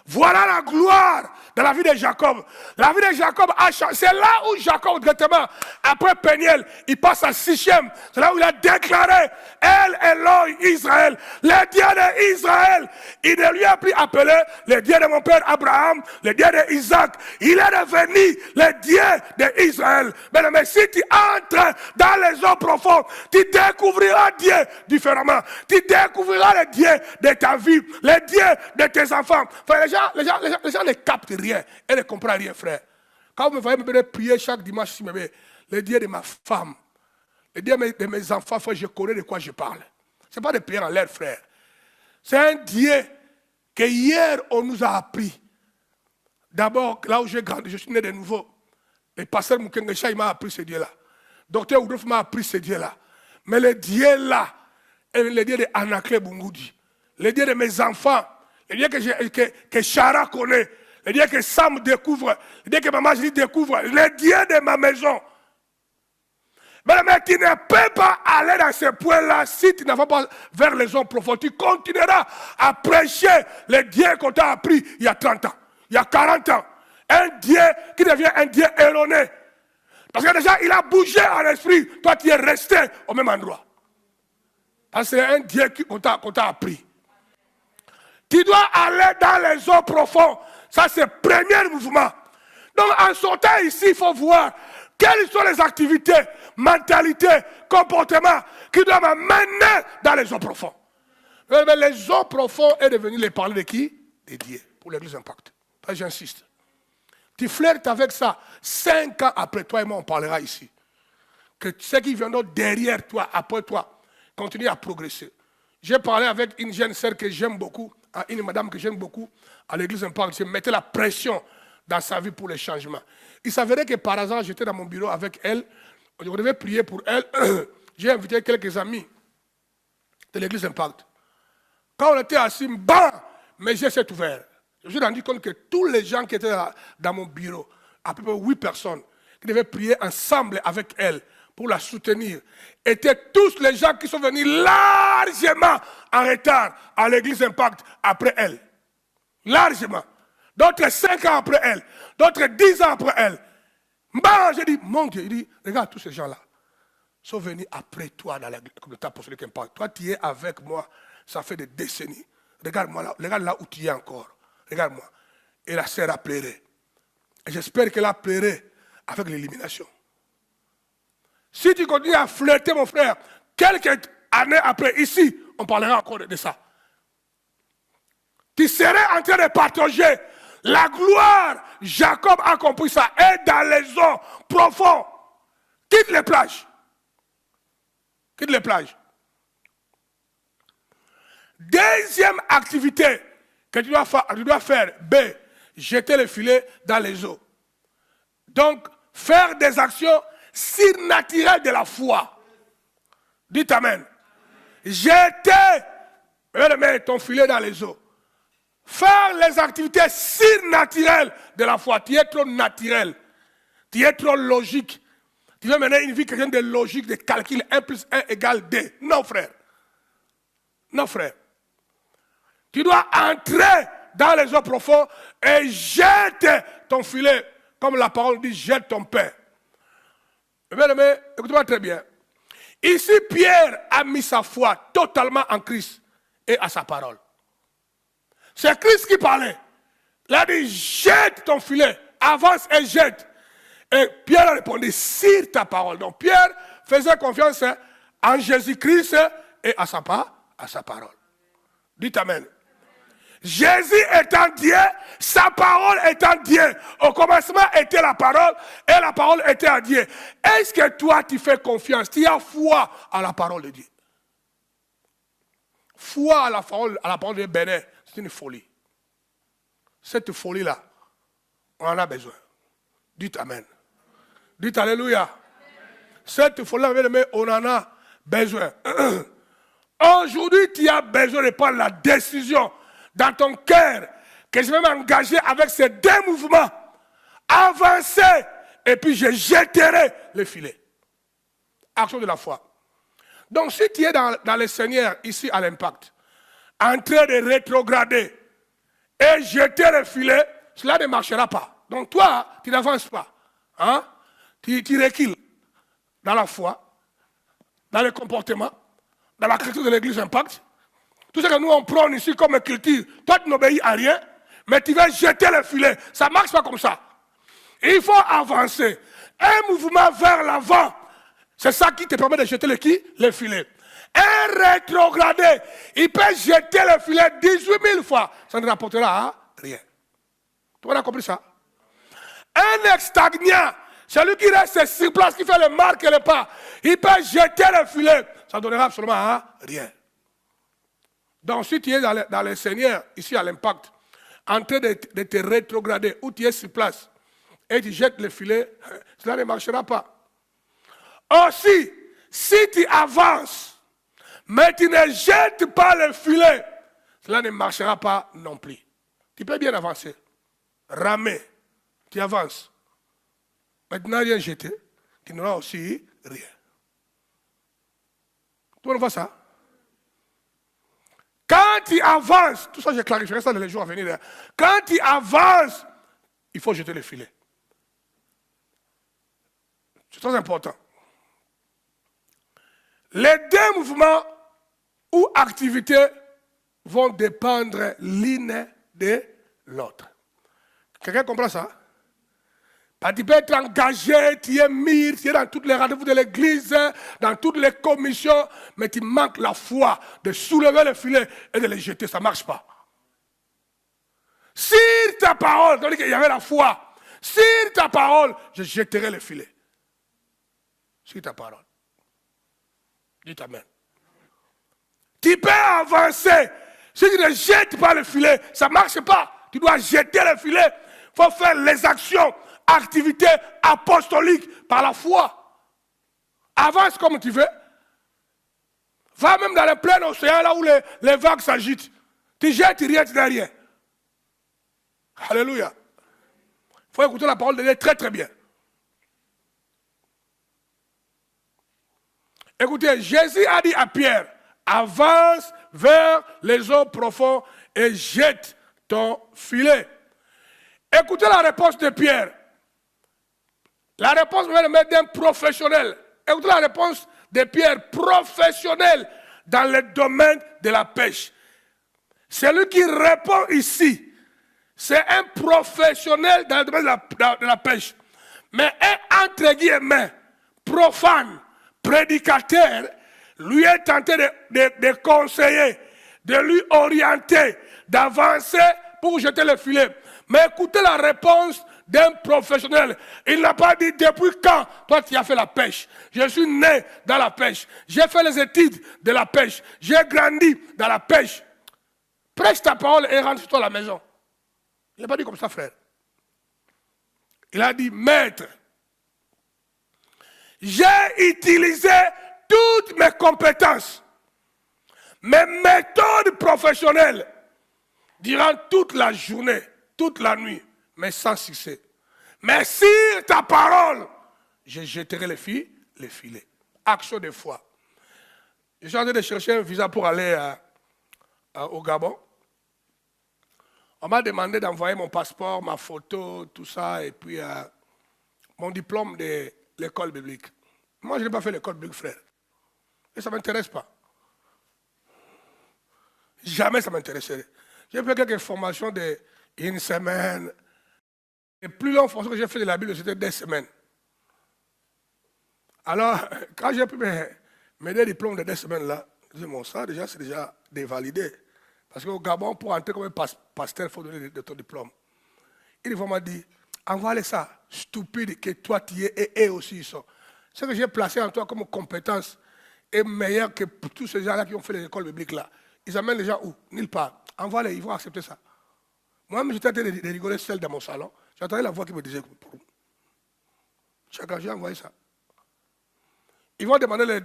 Voilà la gloire de la vie de Jacob. La vie de Jacob a changé. C'est là où Jacob, directement, après Péniel, il passe à Sichem. C'est là où il a déclaré, El Eloi Israël, le Dieu d'Israël. Il ne lui a plus appelé le Dieu de mon père Abraham, le Dieu d'Isaac. Il est devenu le Dieu d'Israël. Mais si tu entres dans les eaux profondes, tu découvriras Dieu différemment. Tu découvriras le Dieu de ta vie, le Dieu de tes enfants. Enfin, les gens ne captent rien et ne comprennent rien, frère. Quand vous me voyez me prier chaque dimanche, le Dieu de ma femme, le Dieu de mes enfants, frère, je connais de quoi je parle. Ce n'est pas de prier en l'air, frère. C'est un Dieu que hier on nous a appris. D'abord, là où j'ai grandi, je suis né de nouveau. Le pasteur Mukengesha, il m'a appris ce Dieu-là. Docteur Oudrouf m'a appris ce Dieu-là. Mais le Dieu-là est le Dieu de Anakle Bungoudi. Le Dieu de mes enfants. Le Dieu que Chara connaît, le Dieu que Sam découvre, le Dieu que Maman Julie découvre, le Dieu de ma maison. Mais tu ne peux pas aller dans ce point-là si tu ne vas pas vers les zones profondes. Tu continueras à prêcher le Dieu qu'on t'a appris il y a 30 ans, il y a 40 ans. Un Dieu qui devient un Dieu erroné. Parce que déjà, il a bougé en esprit. Toi, tu es resté au même endroit. Parce que c'est un Dieu qu'on t'a appris. Tu dois aller dans les eaux profondes. Ça, c'est le premier mouvement. Donc, en sortant ici, il faut voir quelles sont les activités, mentalités, comportements qui doivent m'amener dans les eaux profondes. Mais les eaux profondes est devenu les parler de qui? De Dieu, pour l'église Impact. J'insiste. Tu flirtes avec ça. 5 ans après toi et moi, on parlera ici. Que ceux qui viendront derrière toi, après toi, continuent à progresser. J'ai parlé avec une jeune sœur que j'aime beaucoup, une madame que j'aime beaucoup, à l'église Impact. Je mettais la pression dans sa vie pour les changements. Il s'avérait que par hasard, j'étais dans mon bureau avec elle. Je devais prier pour elle. J'ai invité quelques amis de l'église Impact. Quand on était assis, bam, mes yeux s'est ouvert. Je me suis rendu compte que tous les gens qui étaient dans mon bureau, à peu près 8 personnes, qui devaient prier ensemble avec elle pour la soutenir étaient tous les gens qui sont venus largement en retard à l'église Impact après elle. Largement. D'autres 5 ans après elle. D'autres 10 ans après elle. Bah, j'ai dit, mon Dieu, il dit, regarde tous ces gens-là sont venus après toi dans la communauté apostolique Impact. Toi, tu es avec moi, ça fait des décennies. Regarde-moi là, regarde là où tu es encore. Regarde-moi. Et la sœur a pleuré. Et j'espère qu'elle a pleuré avec l'élimination. Si tu continues à flirter, mon frère, quelques années après, ici, on parlera encore de ça. Tu serais en train de partager la gloire. Jacob a compris ça. Et dans les eaux profondes, quitte les plages. Quitte les plages. Deuxième activité que tu dois faire, B, jeter le filet dans les eaux. Donc, faire des actions surnaturelles de la foi. Dites Amen. Jeter ton filet dans les eaux. Faire les activités surnaturelles de la foi. Tu es trop naturel. Tu es trop logique. Tu veux mener une vie chrétienne de logique, de calcul, 1 plus 1 égale 2. Non, frère. Non, frère. Tu dois entrer dans les eaux profondes et jeter ton filet. Comme la parole dit, jette ton pain. Mais écoutez-moi très bien. Ici, Pierre a mis sa foi totalement en Christ et à sa parole. C'est Christ qui parlait. Il a dit, jette ton filet, avance et jette. Et Pierre a répondu, sur ta parole. Donc Pierre faisait confiance en Jésus-Christ et à sa parole. Dites Amen. Jésus étant Dieu, sa parole étant Dieu. Au commencement était la parole et la parole était à Dieu. Est-ce que toi tu fais confiance, tu as foi à la parole de Dieu? Foi à la parole de Bénin, c'est une folie. Cette folie-là, on en a besoin. Dites Amen. Dites Alléluia. Cette folie-là, on en a besoin. Aujourd'hui, tu as besoin de prendre la décision dans ton cœur que je vais m'engager avec ces 2 mouvements. Avancer et puis je jetterai le filet. Action de la foi. Donc si tu es dans le Seigneur, ici à l'Impact, en train de rétrograder et jeter le filet, cela ne marchera pas. Donc toi, tu n'avances pas. Hein? Tu recules dans la foi, dans le comportement, dans la culture de l'église Impact. Tout ce que nous on prône ici comme culture, toi tu n'obéis à rien, mais tu vas jeter le filet. Ça ne marche pas comme ça. Il faut avancer. Un mouvement vers l'avant. C'est ça qui te permet de jeter le filet. Un rétrogradé, il peut jeter le filet 18 000 fois. Ça ne rapportera rien. Tu as compris ça? Un ex-stagnant, celui qui reste sur place, qui fait le marque et le pas, il peut jeter le filet. Ça ne donnera absolument rien. Donc si tu es dans le Seigneur, ici à l'Impact, en train de te rétrograder, ou tu es sur place, et tu jettes le filet, cela ne marchera pas. Aussi, si tu avances, mais tu ne jettes pas le filet, cela ne marchera pas non plus. Tu peux bien avancer, ramer, tu avances. Mais tu n'as rien jeté, tu n'auras aussi rien. Tout le monde voit ça? Quand tu avances, tout ça je clarifierai ça dans les jours à venir. Quand tu avances, il faut jeter le filet. C'est très important. Les 2 mouvements ou activités vont dépendre l'une de l'autre. Quelqu'un comprend ça? Tu peux être engagé, tu es mis, tu es dans tous les rendez-vous de l'église, dans toutes les commissions, mais tu manques la foi de soulever le filet et de le jeter, ça ne marche pas. Sur ta parole, tandis qu'il y avait la foi, sur ta parole, je jetterai le filet. Sur ta parole. Dites Amen. Tu peux avancer. Si tu ne jettes pas le filet, ça ne marche pas. Tu dois jeter le filet. Il faut faire les actions, activités apostoliques par la foi. Avance comme tu veux. Va même dans le plein océan, là où les vagues s'agitent. Tu jettes rien, tu n'as rien. Alléluia. Il faut écouter la parole de Dieu très très bien. Écoutez, Jésus a dit à Pierre, avance vers les eaux profondes et jette ton filet. Écoutez la réponse de Pierre. La réponse d'un professionnel. Écoutez la réponse de Pierre, professionnel dans le domaine de la pêche. Celui qui répond ici, c'est un professionnel dans le domaine de la pêche. Mais un entre guillemets, profane, prédicateur, lui est tenté de conseiller, de lui orienter, d'avancer pour jeter le filet. Mais écoutez la réponse d'un professionnel. Il n'a pas dit depuis quand toi tu as fait la pêche. Je suis né dans la pêche. J'ai fait les études de la pêche. J'ai grandi dans la pêche. Prêche ta parole et rentre sur toi à la maison. Il n'a pas dit comme ça, frère. Il a dit, maître, j'ai utilisé toutes mes compétences, mes méthodes professionnelles, durant toute la journée, toute la nuit, mais sans succès. Mais sur ta parole, je jetterai les filets. Action de foi. Je suis en train de chercher un visa pour aller au Gabon. On m'a demandé d'envoyer mon passeport, ma photo, tout ça, et puis mon diplôme de l'école biblique. Moi, je n'ai pas fait l'école biblique, frère. Et ça ne m'intéresse pas. Jamais ça m'intéresserait. J'ai fait quelques formations d'une semaine. Les plus longues formations que j'ai fait de la Bible, c'était 2 semaines. Alors, quand j'ai pris mes 2 diplômes de 2 semaines là, je dis, bon, ça déjà, c'est déjà dévalidé. Parce qu'au Gabon, pour entrer comme un pasteur, il faut donner ton diplôme. Il m'a dit, envoie ça, stupide que toi tu es et eux aussi ils sont. Ce que j'ai placé en toi comme compétence est meilleur que tous ces gens-là qui ont fait les écoles bibliques là. Ils amènent les gens où? Nulle part. Envoie-les, ils vont accepter ça. Moi-même, j'étais en train de rigoler seul dans mon salon. J'entendais la voix qui me disait, chacun, j'ai envoyé ça. Ils vont demander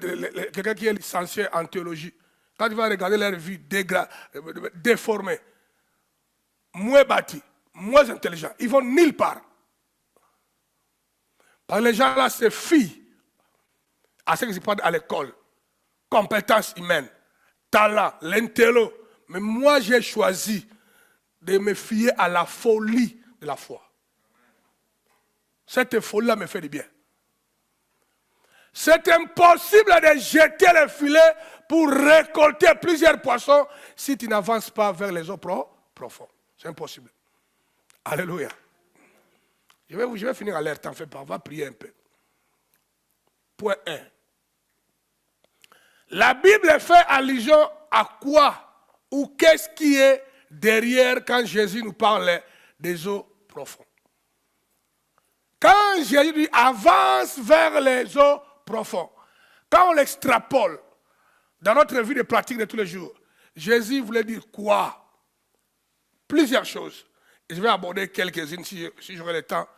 quelqu'un qui est licencié en théologie. Quand tu vas regarder leur vie déformée, moins bâtie, moins intelligent, ils vont nulle part. Parce que les gens là se fient à ce qu'ils prennent à l'école. Compétences humaines, talent, l'intello. Mais moi j'ai choisi de me fier à la folie de la foi. Cette folie-là me fait du bien. C'est impossible de jeter le filet pour récolter plusieurs poissons si tu n'avances pas vers les eaux profondes. C'est impossible. Alléluia. Je vais finir à l'air, t'en fais pas. On va prier un peu. Point 1. La Bible fait allusion à quoi ou qu'est-ce qui est derrière quand Jésus nous parle des eaux profondes. Quand Jésus dit avance vers les eaux profondes, quand on l'extrapole dans notre vie de pratique de tous les jours, Jésus voulait dire quoi? Plusieurs choses. Et je vais aborder quelques-unes si j'aurai le temps.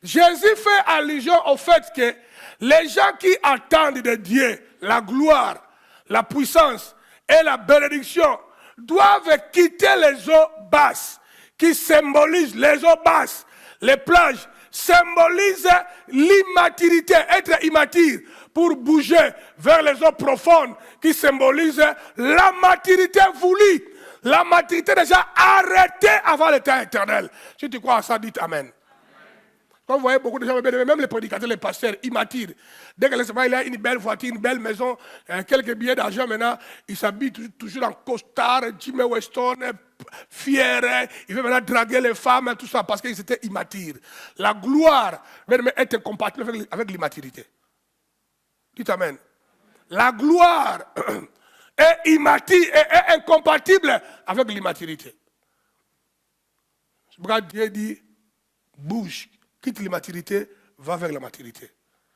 Jésus fait allusion au fait que les gens qui attendent de Dieu la gloire, la puissance et la bénédiction doivent quitter les eaux basses qui symbolisent les eaux basses. Les plages symbolisent l'immaturité, être immature pour bouger vers les eaux profondes qui symbolisent la maturité voulue. La maturité déjà arrêtée avant le temps éternel. Si tu crois à ça, dites Amen. Quand vous voyez beaucoup de gens, même les prédicateurs, les pasteurs, immatures. Dès qu'il a une belle voiture, une belle maison, quelques billets d'argent maintenant, il s'habille toujours en costard, Jimmy Weston, fier, il veut maintenant draguer les femmes, tout ça, parce qu'ils étaient immatures. La gloire est incompatible avec l'immaturité. Dites Amen. La gloire est immature et est incompatible avec l'immaturité. C'est pourquoi Dieu dit, bouge. Quitte l'immaturité, va vers la maturité.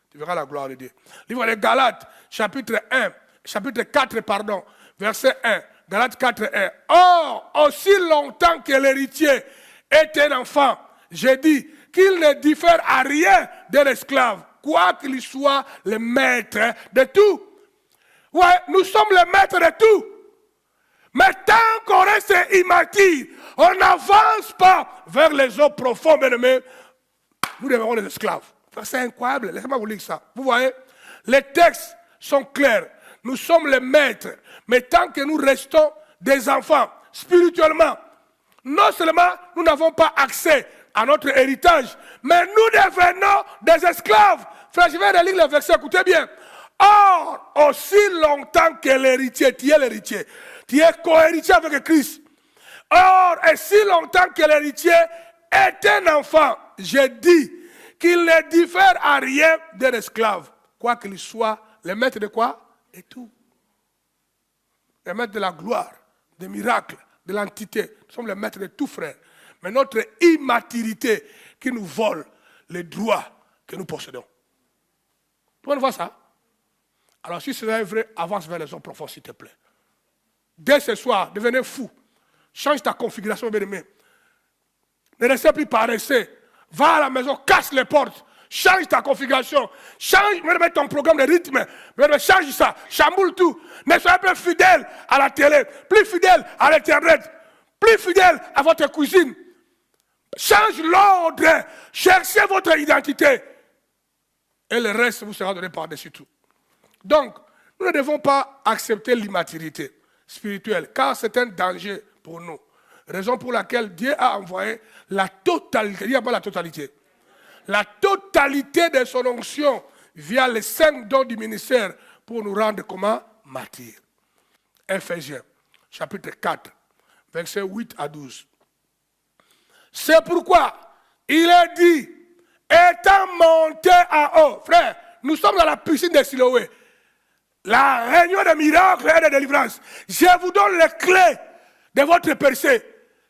Tu verras la gloire de Dieu. Livre de Galates, chapitre 4, verset 1. Galates 4, 1. Or, aussi longtemps que l'héritier est un enfant, j'ai dit qu'il ne diffère à rien d'un esclave, quoi qu'il soit le maître de tout. Ouais, nous sommes le maître de tout. Mais tant qu'on reste immature, on n'avance pas vers les eaux profondes, bien-aimés. Nous demeurons les esclaves. C'est incroyable. Laissez-moi vous lire ça. Vous voyez, Les textes sont clairs. Nous sommes les maîtres. Mais tant que nous restons des enfants, spirituellement, non seulement nous n'avons pas accès à notre héritage, mais nous devenons des esclaves. Frère, je vais relire le verset, écoutez bien. Or, aussi longtemps que l'héritier, tu es l'héritier, tu es co-héritier avec Christ. Or, et si longtemps que l'héritier est un enfant, je dis qu'il ne diffère à rien d'un esclave, quoi qu'il soit, le maître de quoi? Et tout. Le maître de la gloire, des miracles, de l'entité. Nous sommes les maîtres de tout, frère. Mais notre immaturité qui nous vole les droits que nous possédons. Tout le monde voit ça? Alors si c'est vrai, avance vers les hommes profonds, s'il te plaît. Dès ce soir, devenez fou. Change ta configuration, bien-aimé. Ne restez plus paresseux. Va à la maison, casse les portes. Change ta configuration. Change ton programme de rythme. Change ça. Chamboule tout. Ne soyez plus fidèle à la télé. Plus fidèle à l'internet. Plus fidèle à votre cuisine. Change l'ordre. Cherchez votre identité. Et le reste vous sera donné par-dessus tout. Donc, nous ne devons pas accepter l'immaturité spirituelle, car c'est un danger pour nous. Raison pour laquelle Dieu a envoyé la totalité, il n'y a pas la totalité, la totalité de son onction via les 5 dons du ministère pour nous rendre comment? Martyrs. Ephésiens, chapitre 4, versets 8 à 12. C'est pourquoi il est dit, étant monté en haut, frère, nous sommes dans la piscine de Siloé, la réunion des miracles et de délivrance. Je vous donne les clés de votre percée.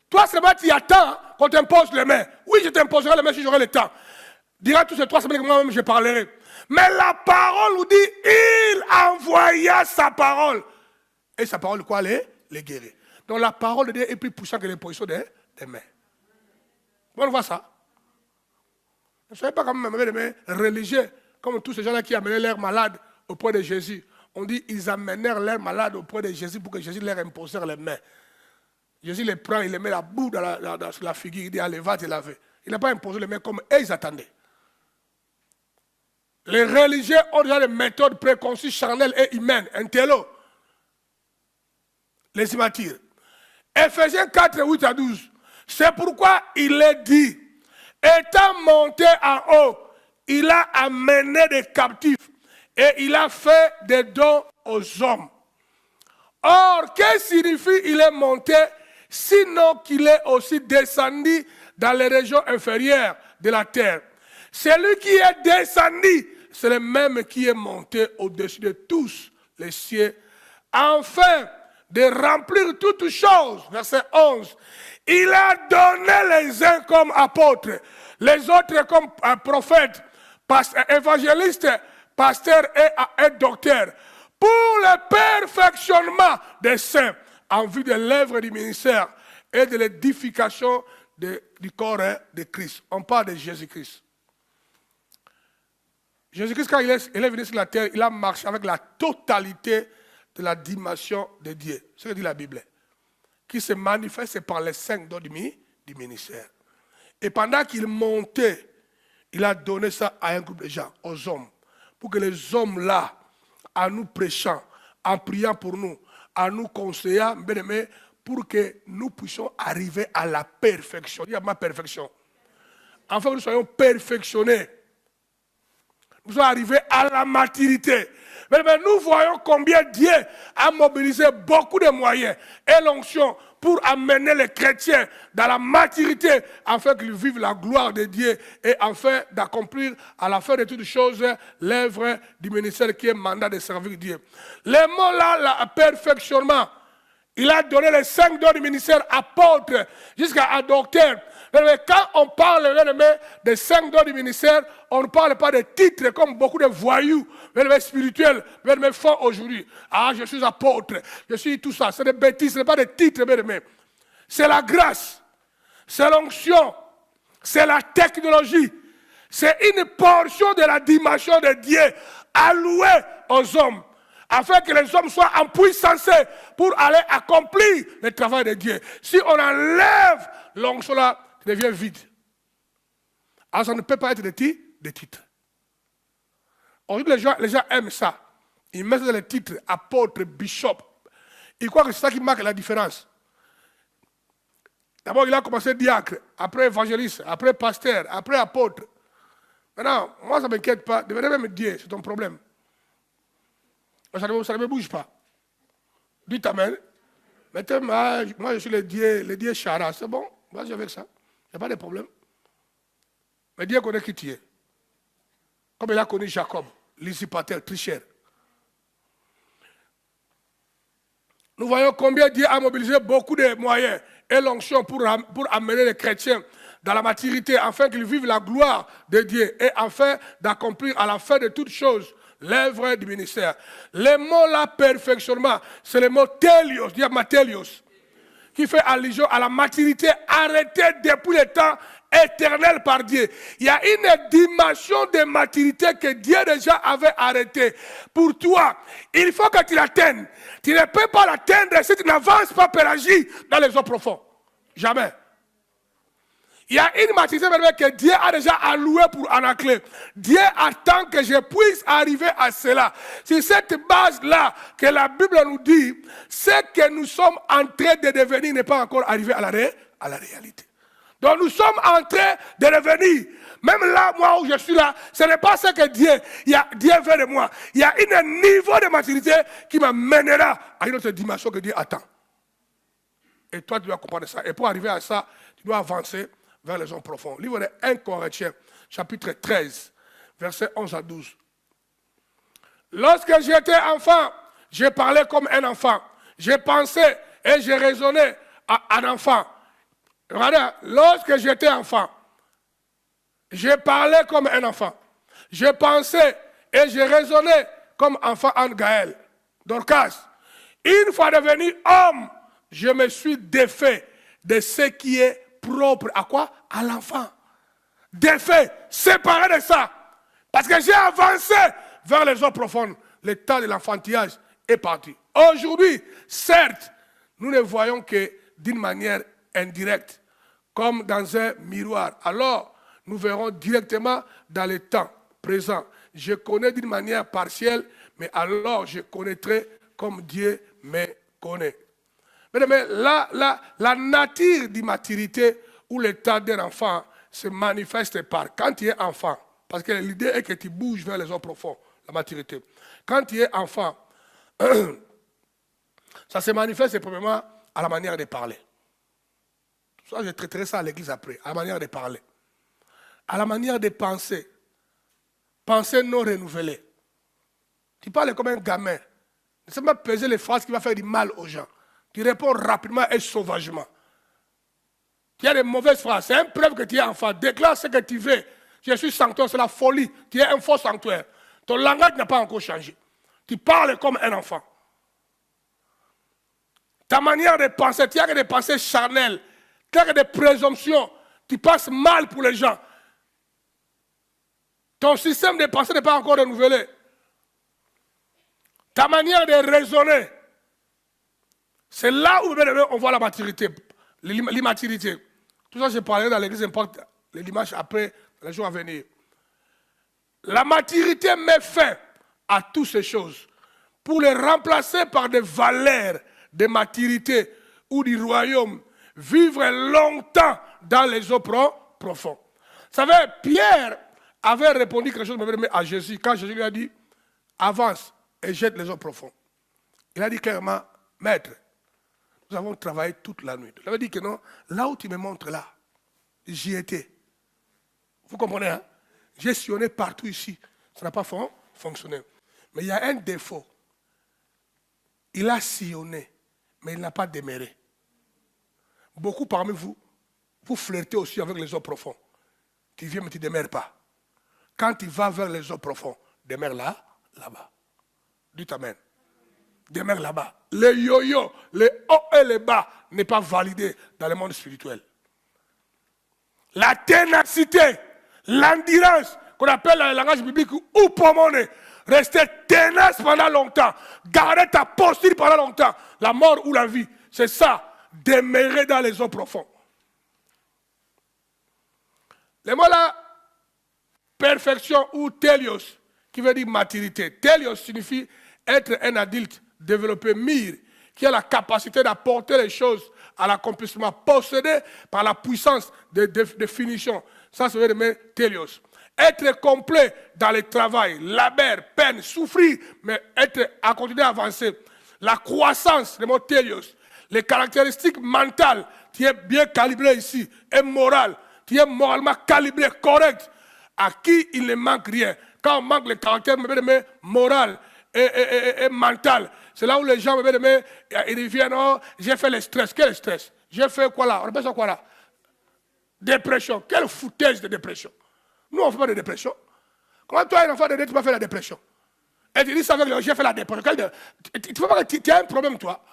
Toi seulement tu attends qu'on t'impose les mains. Oui, je t'imposerai les mains si j'aurai le temps. Dira tous ces 3 semaines que moi-même je parlerai. Mais la parole nous dit, il envoya sa parole. Et sa parole, quoi, les guérit. Donc la parole de Dieu est plus puissante que l'imposition des mains. Vous voyez ça? Ne soyez pas comme mes religieux, comme tous ces gens-là qui amenaient leurs malades auprès de Jésus. On dit ils amenèrent leurs malades auprès de Jésus pour que Jésus leur impose les mains. Jésus les prend, il les met la boue dans la figure, il dit allez, va te laver. Il n'a pas imposé les mains comme eux, ils attendaient. Les religieux ont déjà des méthodes préconçues, charnelles et humaines, intello. Les immatures. Ephésiens 4, 8 à 12. C'est pourquoi il est dit, étant monté en haut, il a amené des captifs et il a fait des dons aux hommes. Or, que signifie il est monté, sinon qu'il est aussi descendu dans les régions inférieures de la terre? Celui qui est descendu, c'est le même qui est monté au-dessus de tous les cieux, afin de remplir toutes choses. Verset 11. Il a donné les uns comme apôtres, les autres comme prophètes, évangélistes, pasteurs et docteurs, pour le perfectionnement des saints, en vue de l'œuvre du ministère et de l'édification du corps de Christ. On parle de Jésus-Christ. Jésus-Christ, quand il est venu sur la terre, il a marché avec la totalité de la dimension de Dieu. C'est ce que dit la Bible. Qui se manifeste par les 5 dons du ministère. Et pendant qu'il montait, il a donné ça à un groupe de gens, aux hommes. Pour que les hommes-là, en nous prêchant, en priant pour nous, en nous conseillant, bien aimé, pour que nous puissions arriver à la perfection. Il y a ma perfection. Enfin, nous soyons perfectionnés. Nous sommes arrivés à la maturité. Mais nous voyons combien Dieu a mobilisé beaucoup de moyens et l'onction pour amener les chrétiens dans la maturité afin qu'ils vivent la gloire de Dieu et afin d'accomplir à la fin de toutes choses l'œuvre du ministère qui est mandat de servir Dieu. Les mots là, le perfectionnement, il a donné les 5 dons du ministère apôtres jusqu'à docteur. Mais quand on parle des 5 dons du ministère, on ne parle pas de titres comme beaucoup de voyous spirituels font aujourd'hui. Ah, je suis apôtre, je suis tout ça. C'est des bêtises, ce n'est pas des titres. C'est la grâce, c'est l'onction, c'est la technologie. C'est une portion de la dimension de Dieu allouée aux hommes, afin que les hommes soient en puissance pour aller accomplir le travail de Dieu. Si on enlève l'onction là, ça devient vide. Alors ça ne peut pas être des titres. Aujourd'hui, les gens aiment ça. Ils mettent dans les titres apôtre, bishop. Ils croient que c'est ça qui marque la différence. D'abord, il a commencé diacre, après évangéliste, après pasteur, après apôtre. Maintenant, moi, ça ne m'inquiète pas. Devenez même Dieu, c'est ton problème. Ça ne me bouge pas. Dites Amen. Maintenant, moi, je suis le Dieu Chara. C'est bon, vas-y avec ça. Il n'y a pas de problème. Mais Dieu connaît qui tu es. Comme il a connu Jacob, l'usurpateur, tricheur. Nous voyons combien Dieu a mobilisé beaucoup de moyens et l'onction pour amener les chrétiens dans la maturité, afin qu'ils vivent la gloire de Dieu et afin d'accomplir à la fin de toutes choses l'œuvre du ministère. Le mot là, perfectionnement, c'est le mot télios, diamatelios, qui fait allusion à la maturité arrêtée depuis le temps éternel par Dieu. Il y a une dimension de maturité que Dieu déjà avait arrêtée. Pour toi, il faut que tu l'atteignes. Tu ne peux pas l'atteindre si tu n'avances pas pélagie dans les eaux profondes. Jamais. Il y a une maturité que Dieu a déjà allouée pour Anaclé. Dieu attend que je puisse arriver à cela. C'est cette base-là que la Bible nous dit, ce que nous sommes en train de devenir n'est pas encore arrivé à la réalité. Donc nous sommes en train de revenir. Même là, moi où je suis là, ce n'est pas ce que Dieu veut de moi. Il y a un niveau de maturité qui m'amènera à une autre dimension que Dieu attend. Et toi, tu dois comprendre ça. Et pour arriver à ça, tu dois avancer vers les zones profondes. Livre de 1 Corinthiens, chapitre 13, versets 11 à 12. Lorsque j'étais enfant, je parlais comme un enfant. Je pensais et je raisonnais en enfant. Regardez, lorsque j'étais enfant, je parlais comme un enfant. Je pensais et je raisonnais comme enfant en Gaël. Dorcas, une fois devenu homme, je me suis défait de ce qui est propre à quoi? À l'enfant. Défait, séparé de ça. Parce que j'ai avancé vers les eaux profondes. Le temps de l'enfantillage est parti. Aujourd'hui, certes, nous ne voyons que d'une manière indirecte, comme dans un miroir. Alors, nous verrons directement dans le temps présent. Je connais d'une manière partielle, mais alors je connaîtrai comme Dieu me connaît. Mais la nature d'immaturité ou l'état d'un enfant se manifeste par quand tu es enfant. Parce que l'idée est que tu bouges vers les eaux profondes, la maturité. Quand tu es enfant, ça se manifeste premièrement à la manière de parler. Ça, je traiterai ça à l'église après, à la manière de parler. À la manière de penser. Penser non renouvelée. Tu parles comme un gamin. Ne sais pas peser les phrases qui vont faire du mal aux gens. Tu réponds rapidement et sauvagement. Tu as des mauvaises phrases. C'est une preuve que tu es enfant. Déclare ce que tu veux. Je suis sanctuaire, c'est la folie. Tu es un faux sanctuaire. Ton langage n'a pas encore changé. Tu parles comme un enfant. Ta manière de penser, tu as que des pensées charnelles. Tu as que des présomptions. Tu passes mal pour les gens. Ton système de pensée n'est pas encore renouvelé. Ta manière de raisonner. C'est là où on voit la maturité, l'immaturité. Tout ça, je parlerai dans l'église, importe les dimanches après, les jours à venir. La maturité met fin à toutes ces choses pour les remplacer par des valeurs de maturité ou du royaume. Vivre longtemps dans les eaux profondes. Vous savez, Pierre avait répondu quelque chose à Jésus quand Jésus lui a dit avance et jette les eaux profondes. Il a dit clairement, maître, nous avons travaillé toute la nuit. Il avait dit que non, là où tu me montres là, j'y étais. Vous comprenez, hein? J'ai sillonné partout ici. Ça n'a pas fonctionné. Mais il y a un défaut. Il a sillonné, mais il n'a pas demeuré. Beaucoup parmi vous, vous flirtez aussi avec les eaux profondes. Tu viens mais tu ne demeures pas. Quand tu vas vers les eaux profondes, demeure là-bas. Dites Amen. Demeure là-bas. Le yo-yo, les hauts et les bas n'est pas validé dans le monde spirituel. La ténacité, l'endurance, qu'on appelle dans le langage biblique ou pomone, rester tenace pendant longtemps, garder ta posture pendant longtemps, la mort ou la vie, c'est ça, demeurer dans les eaux profondes. Les mots là, perfection ou télios, qui veut dire maturité. Telios signifie être un adulte développé, mûr, qui a la capacité d'apporter les choses à l'accomplissement, possédé par la puissance de finition. Ça veut dire Telios. Être complet dans le travail, labeur, peine, souffrir, mais à continuer à avancer. La croissance, le mot Telios. Les caractéristiques mentales, tu es bien calibré ici, et morales, tu es moralement calibré, correct, à qui il ne manque rien. Quand on manque le caractère moral et mental, c'est là où les gens ils viennent, oh, j'ai fait le stress. Quel stress? J'ai fait quoi là? On appelle ça quoi là? Dépression. Quelle foutaise de dépression? Nous, on ne fait pas de dépression. Comment toi, un enfant de Dieu, tu vas faire la dépression? Et tu dis ça avec le j'ai fait la dépression. Tu as un problème, toi.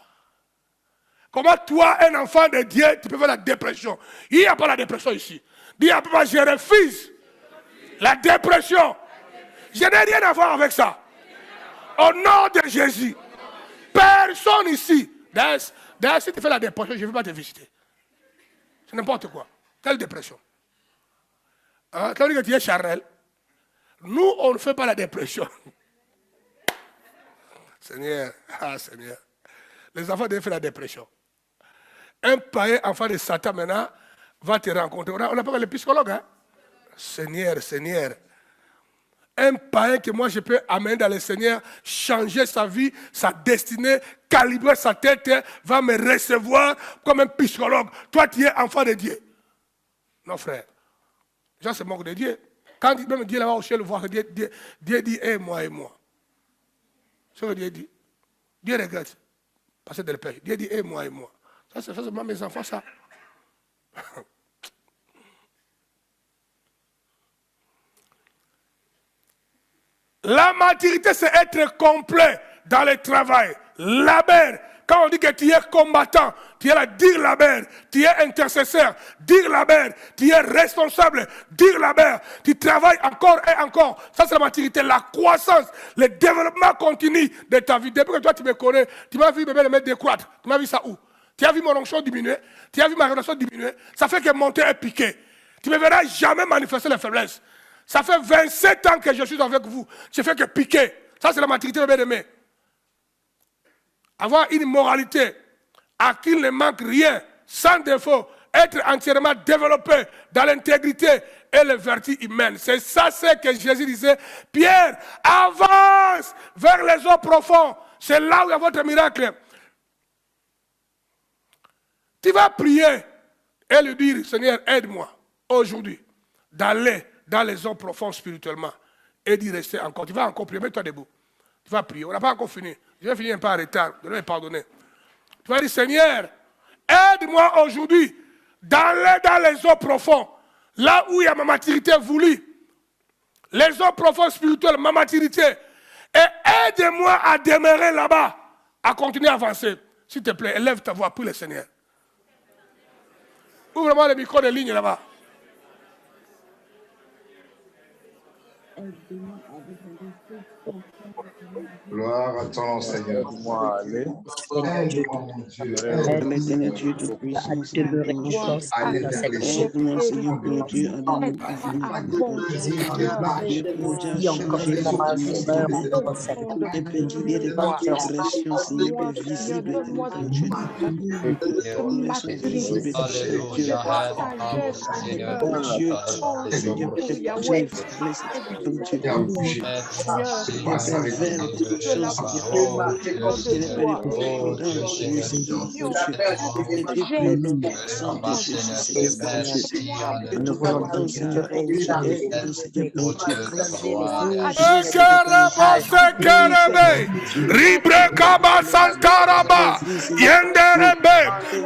Comment toi, un enfant de Dieu, tu peux faire la dépression? Il n'y a pas la dépression ici. Dis à papa, je refuse la dépression. Je n'ai rien à voir avec ça. Au nom de Jésus. Personne ici. D'ailleurs, si tu fais la dépression, je ne vais pas te visiter. C'est n'importe quoi. Quelle dépression? Hein? Ça veut dire que tu es charnel. Nous, on ne fait pas la dépression. Seigneur, Seigneur. Les enfants doivent faire la dépression. Un païen enfant de Satan maintenant va te rencontrer. On n'a pas le psychologue. Hein? Seigneur, Seigneur. Un païen que moi je peux amener dans le Seigneur, changer sa vie, sa destinée, calibrer sa tête, va me recevoir comme un psychologue. Toi, tu es enfant de Dieu. Non, frère. Les gens se moquent de Dieu. Quand même Dieu là-bas au ciel voir, Dieu dit, et moi. C'est ce que Dieu dit. Dieu regrette. Parce que de le père. Dieu dit, et moi. Ça, c'est moi, mes enfants, ça. La maturité, c'est être complet dans le travail. Labeur. Quand on dit que tu es combattant, tu es là, dire labeur. Tu es intercesseur, dire labeur. Tu es responsable, dire labeur. Tu travailles encore et encore. Ça, c'est la maturité, la croissance, le développement continu de ta vie. Depuis que toi, tu me connais, tu m'as vu me décroître. Tu m'as vu ça où? Tu as vu mon onction diminuer? Tu as vu ma relation diminuer? Ça fait que mon cœur est piqué. Tu ne me verras jamais manifester la faiblesse. Ça fait 27 ans que je suis avec vous. Je fais que piquer. Ça, c'est la maturité, bien aimé. Avoir une moralité à qui il ne manque rien, sans défaut, être entièrement développé dans l'intégrité et les vertus humaines. C'est ça ce que Jésus disait. Pierre, avance vers les eaux profondes. C'est là où il y a votre miracle. Tu vas prier et lui dire, Seigneur, aide-moi aujourd'hui d'aller dans les eaux profondes spirituellement et d'y rester encore. Tu vas encore prier, mets-toi debout. Tu vas prier, on n'a pas encore fini. Je vais finir un peu en retard, je vais me pardonner. Tu vas dire, Seigneur, aide-moi aujourd'hui d'aller dans les eaux profondes, là où il y a ma maturité voulue. Les eaux profondes spirituelles, ma maturité. Et aide-moi à demeurer là-bas, à continuer à avancer. S'il te plaît, élève ta voix, prie le Seigneur. Ouvre-moi le micro de ligne là-bas. Gloire à ton Seigneur. L'éternel Dieu de puissance, aide-moi, Seigneur, mon Dieu, à donner des pédiliers de transgression, Seigneur, visible,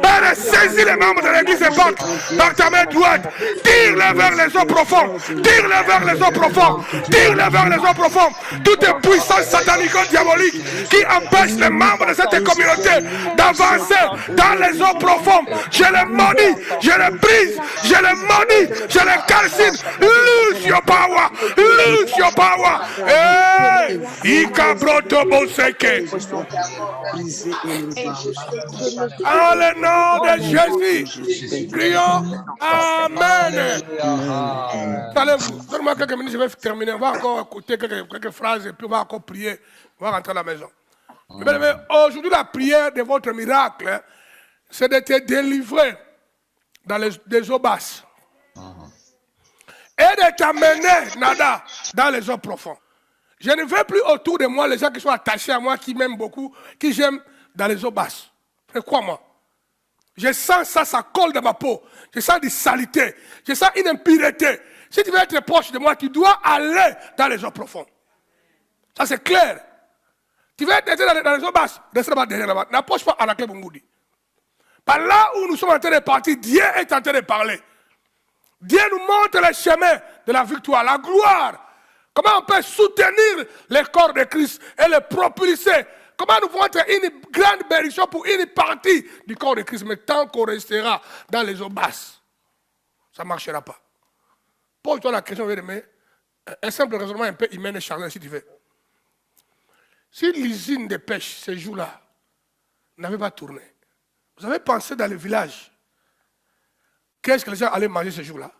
Père, saisis les membres de l'église époque par ta main droite. Tire-les vers les eaux profondes. Tire-les vers les eaux profondes. Tire-les vers les eaux profondes. Toutes les puissances satanico-diaboliques qui empêchent les membres de cette communauté d'avancer dans les eaux profondes. Je les maudis, je les brise, je les maudis, je les calcine. Lose your power. Lose your power. Hey! Ikabroto Boseke. En le nom de Jésus, prions. Amen. Allez-vous, donne-moi quelques minutes, je vais terminer. on va encore écouter quelques phrases et puis on va encore prier. On va rentrer à la maison. Mais aujourd'hui, la prière de votre miracle, hein, c'est de te délivrer dans des eaux basses. Et de t'amener, Nada, dans les eaux profondes. Je ne veux plus autour de moi les gens qui sont attachés à moi, qui m'aiment beaucoup, qui j'aime dans les eaux basses. Crois-moi. Je sens ça, ça colle dans ma peau. Je sens des saletés. Je sens une impureté. Si tu veux être proche de moi, tu dois aller dans les eaux profondes. Ça, c'est clair. Tu veux être dans les eaux basses, reste là-bas, derrière là-bas. N'approche pas Anaké Bungoudi. Par là où nous sommes en train de partir, Dieu est en train de parler. Dieu nous montre le chemin de la victoire, la gloire. Comment on peut soutenir le corps de Christ et le propulser. Comment nous pouvons être une grande bénédiction pour une partie du corps de Christ. Mais tant qu'on restera dans les eaux basses, ça ne marchera pas. Pose-toi la question, mais un simple raisonnement un peu humain et charnel si tu veux. Si l'usine de pêche, ces jours-là, n'avait pas tourné, vous avez pensé dans le village, qu'est-ce que les gens allaient manger ces jours-là?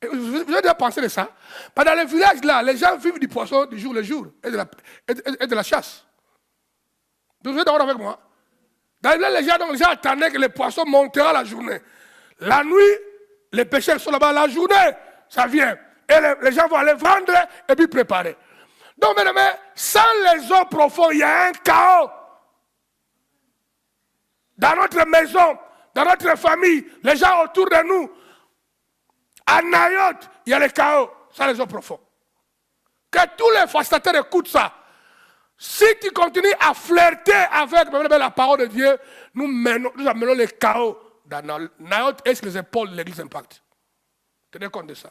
Vous avez déjà pensé de ça? Dans les villages là, les gens vivent du poisson du jour le jour et de la chasse. Vous êtes d'accord avec moi? Dans les villages, les gens attendaient que les poissons monteraient la journée. La nuit, les pêcheurs sont là-bas, la journée, ça vient. Et les gens vont aller vendre et puis préparer. Donc, mais sans les eaux profondes, il y a un chaos. Dans notre maison, dans notre famille, les gens autour de nous. À Nayot, il y a le chaos, sans les eaux profondes. Que tous les facilitateurs écoutent ça. Si tu continues à flirter avec la parole de Dieu, nous amenons le chaos dans Nayot et sur les épaules de l'église Impact. Tenez compte de ça.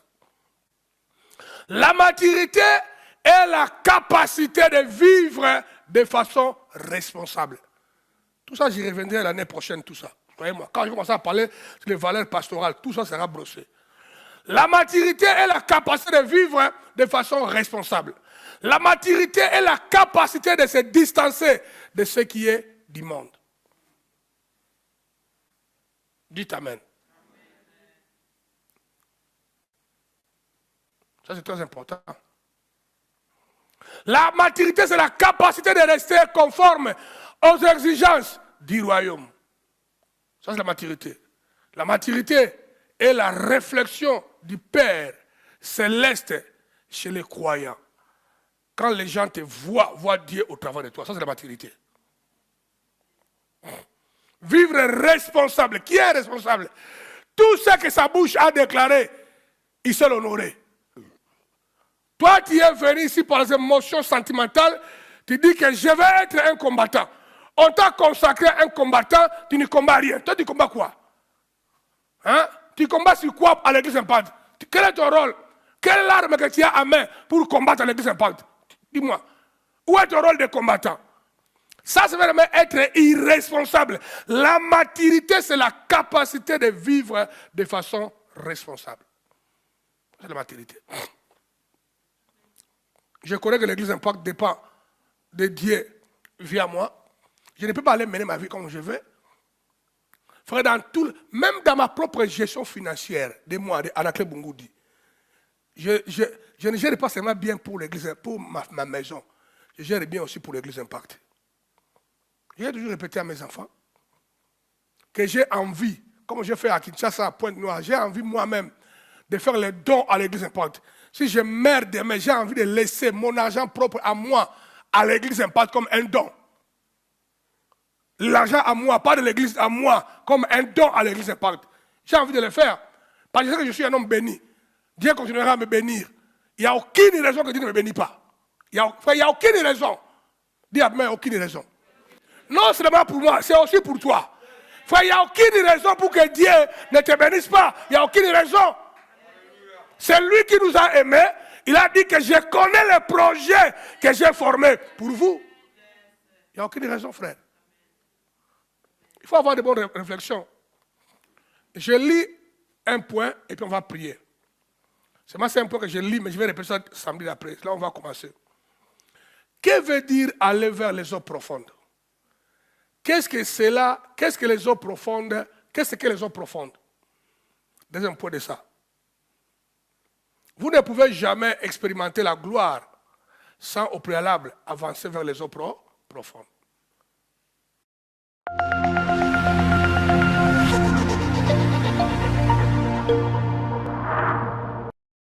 La maturité est la capacité de vivre de façon responsable. Tout ça, j'y reviendrai l'année prochaine, tout ça. Voyez-moi, quand je commence à parler sur les valeurs pastorales, tout ça sera brossé. La maturité est la capacité de vivre de façon responsable. La maturité est la capacité de se distancer de ce qui est du monde. Dites Amen. Ça, c'est très important. La maturité, c'est la capacité de rester conforme aux exigences du royaume. Ça, c'est la maturité. La maturité est la réflexion du Père céleste chez les croyants. Quand les gens te voient Dieu au travers de toi, ça, c'est la maturité. Vivre responsable. Qui est responsable? Tout ce que sa bouche a déclaré, il sait l'honorer. Toi, tu es venu ici par une émotion sentimentale, tu dis que je vais être un combattant. On t'a consacré un combattant, tu ne combats rien. Toi, tu combats quoi? Hein? Tu combats sur quoi à l'église Impact? Quel est ton rôle? Quelle arme que tu as à main pour combattre à l'église Impact? Dis-moi. Où est ton rôle de combattant? Ça, c'est vraiment être irresponsable. La maturité, c'est la capacité de vivre de façon responsable. C'est la maturité. Je connais que l'église Impact dépend de Dieu via moi. Je ne peux pas aller mener ma vie comme je veux. Frère, même dans ma propre gestion financière, de moi, de Anaké Bungoudi, je ne gère pas seulement bien pour l'église, pour ma maison. Je gère bien aussi pour l'église Impact. J'ai toujours répété à mes enfants que j'ai envie, comme j'ai fait à Kinshasa, à Pointe-Noire, j'ai envie moi-même de faire les dons à l'église Impact. Si je meurs demain, j'ai envie de laisser mon argent propre à moi, à l'église Impact, comme un don. L'argent à moi, pas de l'église à moi, comme un don à l'église Impact. J'ai envie de le faire. Parce que je suis un homme béni. Dieu continuera à me bénir. Il n'y a aucune raison que Dieu ne me bénisse pas. Il n'y a aucune raison. Dis à moi, aucune raison. Non seulement pour moi, c'est aussi pour toi. Frère, il n'y a aucune raison pour que Dieu ne te bénisse pas. Il n'y a aucune raison. C'est lui qui nous a aimés. Il a dit que je connais les projets que j'ai formés pour vous. Il n'y a aucune raison, frère. Il faut avoir de bonnes réflexions. Je lis un point et puis on va prier. C'est un point que je lis, mais je vais répéter ça samedi après. Là, on va commencer. Que veut dire aller vers les eaux profondes? Qu'est-ce que c'est là? Qu'est-ce que les eaux profondes? Qu'est-ce que les eaux profondes? Deuxième point de ça. Vous ne pouvez jamais expérimenter la gloire sans au préalable avancer vers les eaux profondes.